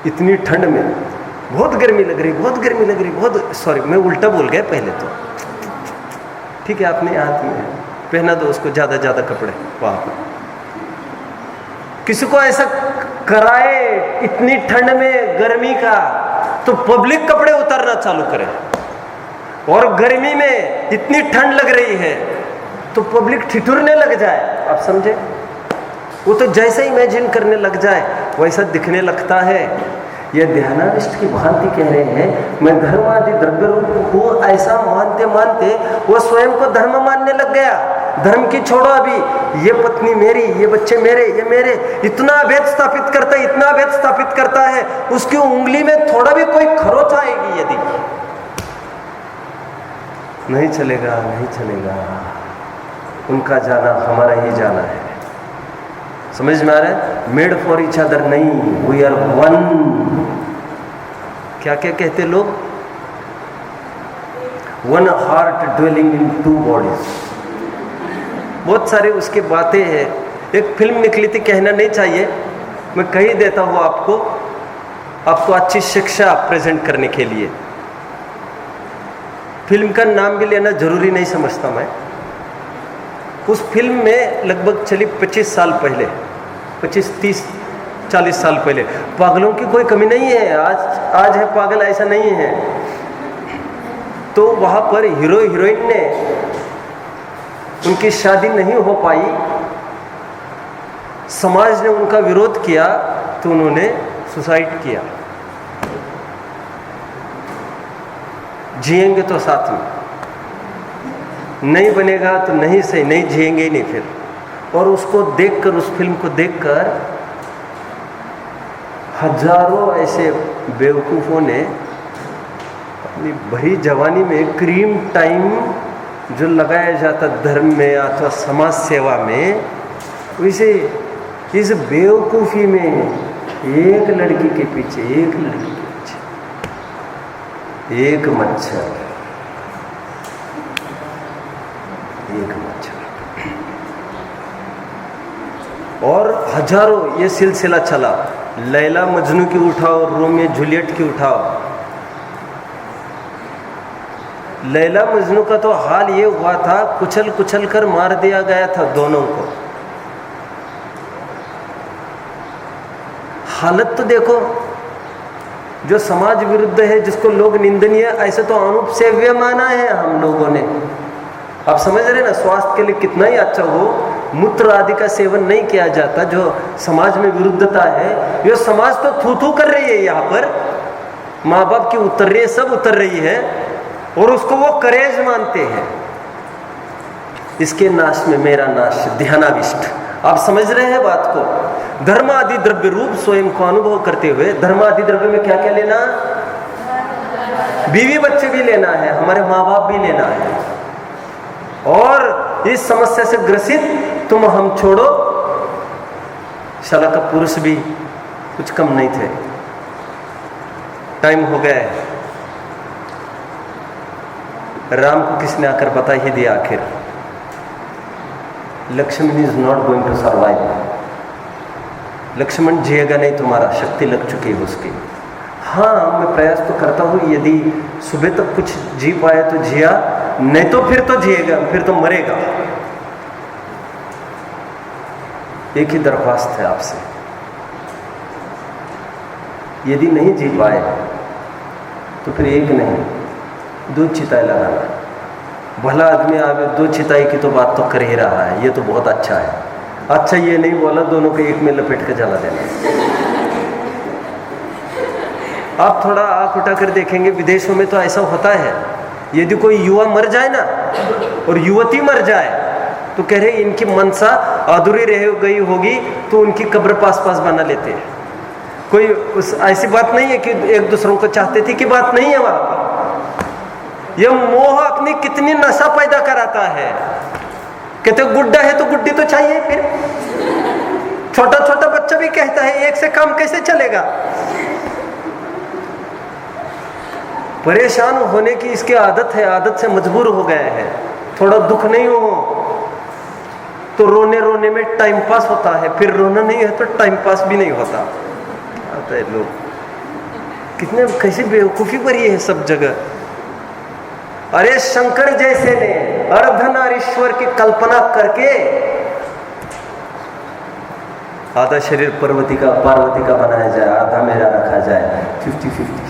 इतनी ठंड में बहुत गर्मी लग रही, बहुत गर्मी लग रही, बहुत, सॉरी मैं उल्टा बोल गया पहले तो, ठीक है, आपने हाथ में पहना दो उसको ज़्यादा कपड़े वहाँ पर। किसी को ऐसा कराए इतनी ठंड में गर्मी का, तो पब्लिक कपड़े उतारना चालू करे, और गर्मी में इतनी ठंड लग रही है तो पब्लिक ठिठुरने लग जाए, आप समझे? वो तो जैसे इमेजिन करने लग जाए वैसा दिखने लगता है। ये ध्यानाविष्ट की भांति कह रहे हैं, मैं धर्म आदि द्रव्य रूप को ऐसा मानते मानते वो स्वयं को धर्म मानने लग गया। धर्म की छोड़ो, अभी ये पत्नी मेरी, ये बच्चे मेरे, ये मेरे, इतना भेद स्थापित करता है, इतना भेद स्थापित करता है, उसकी उंगली में थोड़ा भी कोई खरोच आएगी यदि, नहीं चलेगा, नहीं चलेगा, उनका जाना हमारा ही जाना है। समझ में आ रहा है? मेड फॉर ईच अदर नहीं, वी आर वन। क्या क्या कहते लोग? One heart dwelling in 2 bodies. बहुत सारे उसकी बातें हैं। एक फिल्म निकली थी, कहना नहीं चाहिए, मैं कह ही देता हूँ आपको अच्छी शिक्षा प्रेजेंट करने के लिए। फिल्म का नाम भी लेना जरूरी नहीं समझता मैं। उस फिल्म में लगभग चली 25 साल पहले, 25, 30, 40 साल पहले। पागलों की कोई कमी नहीं है, आज है पागल, ऐसा नहीं है। तो वहाँ पर हीरो हीरोइन ने, उनकी शादी नहीं हो पाई, समाज ने उनका विरोध किया तो उन्होंने सुसाइड किया। जिएंगे तो साथ में, नहीं बनेगा तो नहीं, सही नहीं जिएंगे ही नहीं फिर। और उसको देखकर, उस फिल्म को देखकर हजारों ऐसे बेवकूफ़ों ने अपनी भरी जवानी में क्रीम टाइम जो लगाया जाता धर्म में अथवा समाज सेवा में, वैसे इस बेवकूफ़ी में एक लड़की के पीछे, एक लड़की के पीछे एक मच्छर, एक मच्छर, और हजारों ये सिलसिला चला। लैला मजनू की उठाओ, रोमियो जूलियट की उठाओ। लैला मजनू का तो हाल ये हुआ था, कुचल कुचल कर मार दिया गया था दोनों को। हालत तो देखो, जो समाज विरुद्ध है, जिसको लोग निंदनीय, ऐसे तो अनूप सेव्य माना है हम लोगों ने। आप समझ रहे ना, स्वास्थ्य के लिए कितना ही अच्छा हो, मूत्र आदि का सेवन नहीं किया जाता। जो समाज में विरुद्धता है, ये समाज तो थू थू कर रही है यहाँ पर, माँ बाप की उतर रही है, सब उतर रही है, और उसको वो करेज मानते हैं। इसके नाश में मेरा नाश, ध्यानाविष्ट। आप समझ रहे हैं बात को। धर्म आदि द्रव्य रूप स्वयं को अनुभव करते हुए, धर्म आदि द्रव्य में क्या क्या लेना? बीवी बच्चे भी लेना है, हमारे माँ बाप भी लेना है। और इस समस्या से ग्रसित तुम हम छोड़ो, शाला का पुरुष भी कुछ कम नहीं थे। टाइम हो गया है। राम को किसने आकर बता ही दिया आखिर, Lakshman is not going to survive. Lakshman जिएगा नहीं, तुम्हारा शक्ति लग चुकी है उसकी। हाँ, मैं प्रयास तो करता हूँ, यदि सुबह तक कुछ जी पाया तो जिया, नहीं तो फिर तो जिएगा, फिर तो मरेगा। एक ही दरख्वास्त है आपसे, यदि नहीं जी पाए तो फिर एक नहीं, 2 चिताएं लगाना। भला आदमी आवे, 2 चिताई की तो बात तो कर ही रहा है, ये तो बहुत अच्छा है। अच्छा ये नहीं बोला, दोनों को एक में लपेट के जला देना। आप थोड़ा आँख उठा कर देखेंगे, विदेशों में तो ऐसा होता है। यदि कोई युवा मर जाए ना, और युवती मर जाए, तो कह रहे इनकी मनसा अधूरी रह गई होगी, तो उनकी कब्र पास पास बना लेते हैं। कोई ऐसी बात नहीं है कि एक दूसरों को चाहते थे, की बात नहीं है वहां पर। यह मोह अपनी कितनी नशा पैदा कराता है। कहते गुड्डा है तो गुड्डी तो चाहिए। फिर छोटा छोटा बच्चा भी कहता है, एक से काम कैसे चलेगा। परेशान होने की इसकी आदत है, आदत से मजबूर हो गया है। थोड़ा दुख नहीं हो तो रोने रोने में टाइम पास होता है, फिर रोना नहीं है तो टाइम पास भी नहीं होता। आता है लोग कितने, कैसी बेवकूफ़ी भरी है सब जगह। अरे शंकर जैसे ने अर्धनारीश्वर की कल्पना करके आधा शरीर पार्वती का बनाया जाए, आधा मेरा रखा जाए, 50-50।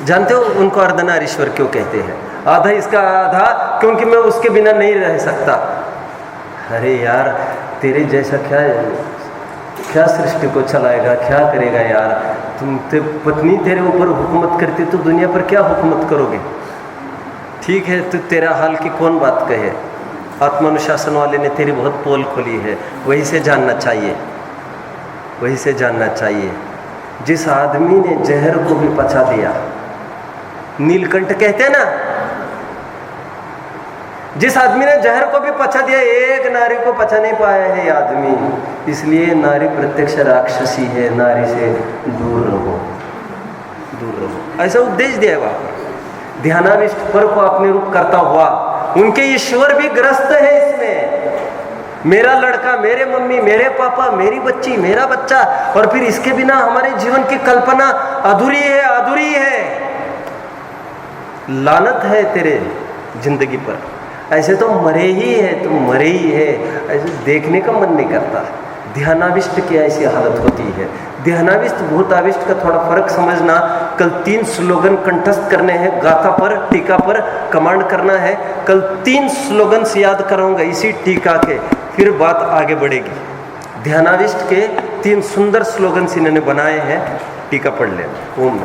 जानते हो उनको अर्धनारीश्वर क्यों कहते हैं? आधा इसका, आधा क्योंकि मैं उसके बिना नहीं रह सकता। अरे यार, तेरे जैसा क्या सृष्टि को चलाएगा, क्या करेगा यार। तुम पत्नी तेरे ऊपर हुकूमत करती तो दुनिया पर क्या हुकूमत करोगे। ठीक है, तो तेरा हाल की कौन बात कहे। आत्मानुशासन वाले ने तेरी बहुत पोल खोली है, वही से जानना चाहिए, वही से जानना चाहिए। जिस आदमी ने जहर को भी पचा दिया, नीलकंठ कहते हैं ना, जिस आदमी ने जहर को भी पचा दिया, एक नारी को पचा नहीं पाया है ये आदमी। इसलिए नारी प्रत्यक्ष राक्षसी है, नारी से दूर रहो, दूर रहो, ऐसा उपदेश दिया है वहां पर। ध्यानाविष्ट पर को अपने रूप करता हुआ, उनके ईश्वर भी ग्रस्त है इसमें। मेरा लड़का, मेरे मम्मी, मेरे पापा, मेरी बच्ची, मेरा बच्चा, और फिर इसके बिना हमारे जीवन की कल्पना अधूरी है, अधूरी है। लानत है तेरे जिंदगी पर। ऐसे तो मरे ही है, तुम मरे ही है, ऐसे देखने का मन नहीं करता। ध्यानाविष्ट की ऐसी हालत होती है। ध्यानाविष्ट भूताविष्ट का थोड़ा फर्क समझना। कल 3 स्लोगन कंठस्थ करने हैं, गाथा पर, टीका पर कमांड करना है। कल 3 स्लोगन से याद कराऊंगा इसी टीका के, फिर बात आगे बढ़ेगी। ध्यानाविष्ट के 3 सुंदर स्लोगन इन्होंने बनाए हैं, टीका पढ़ लेना। ओम।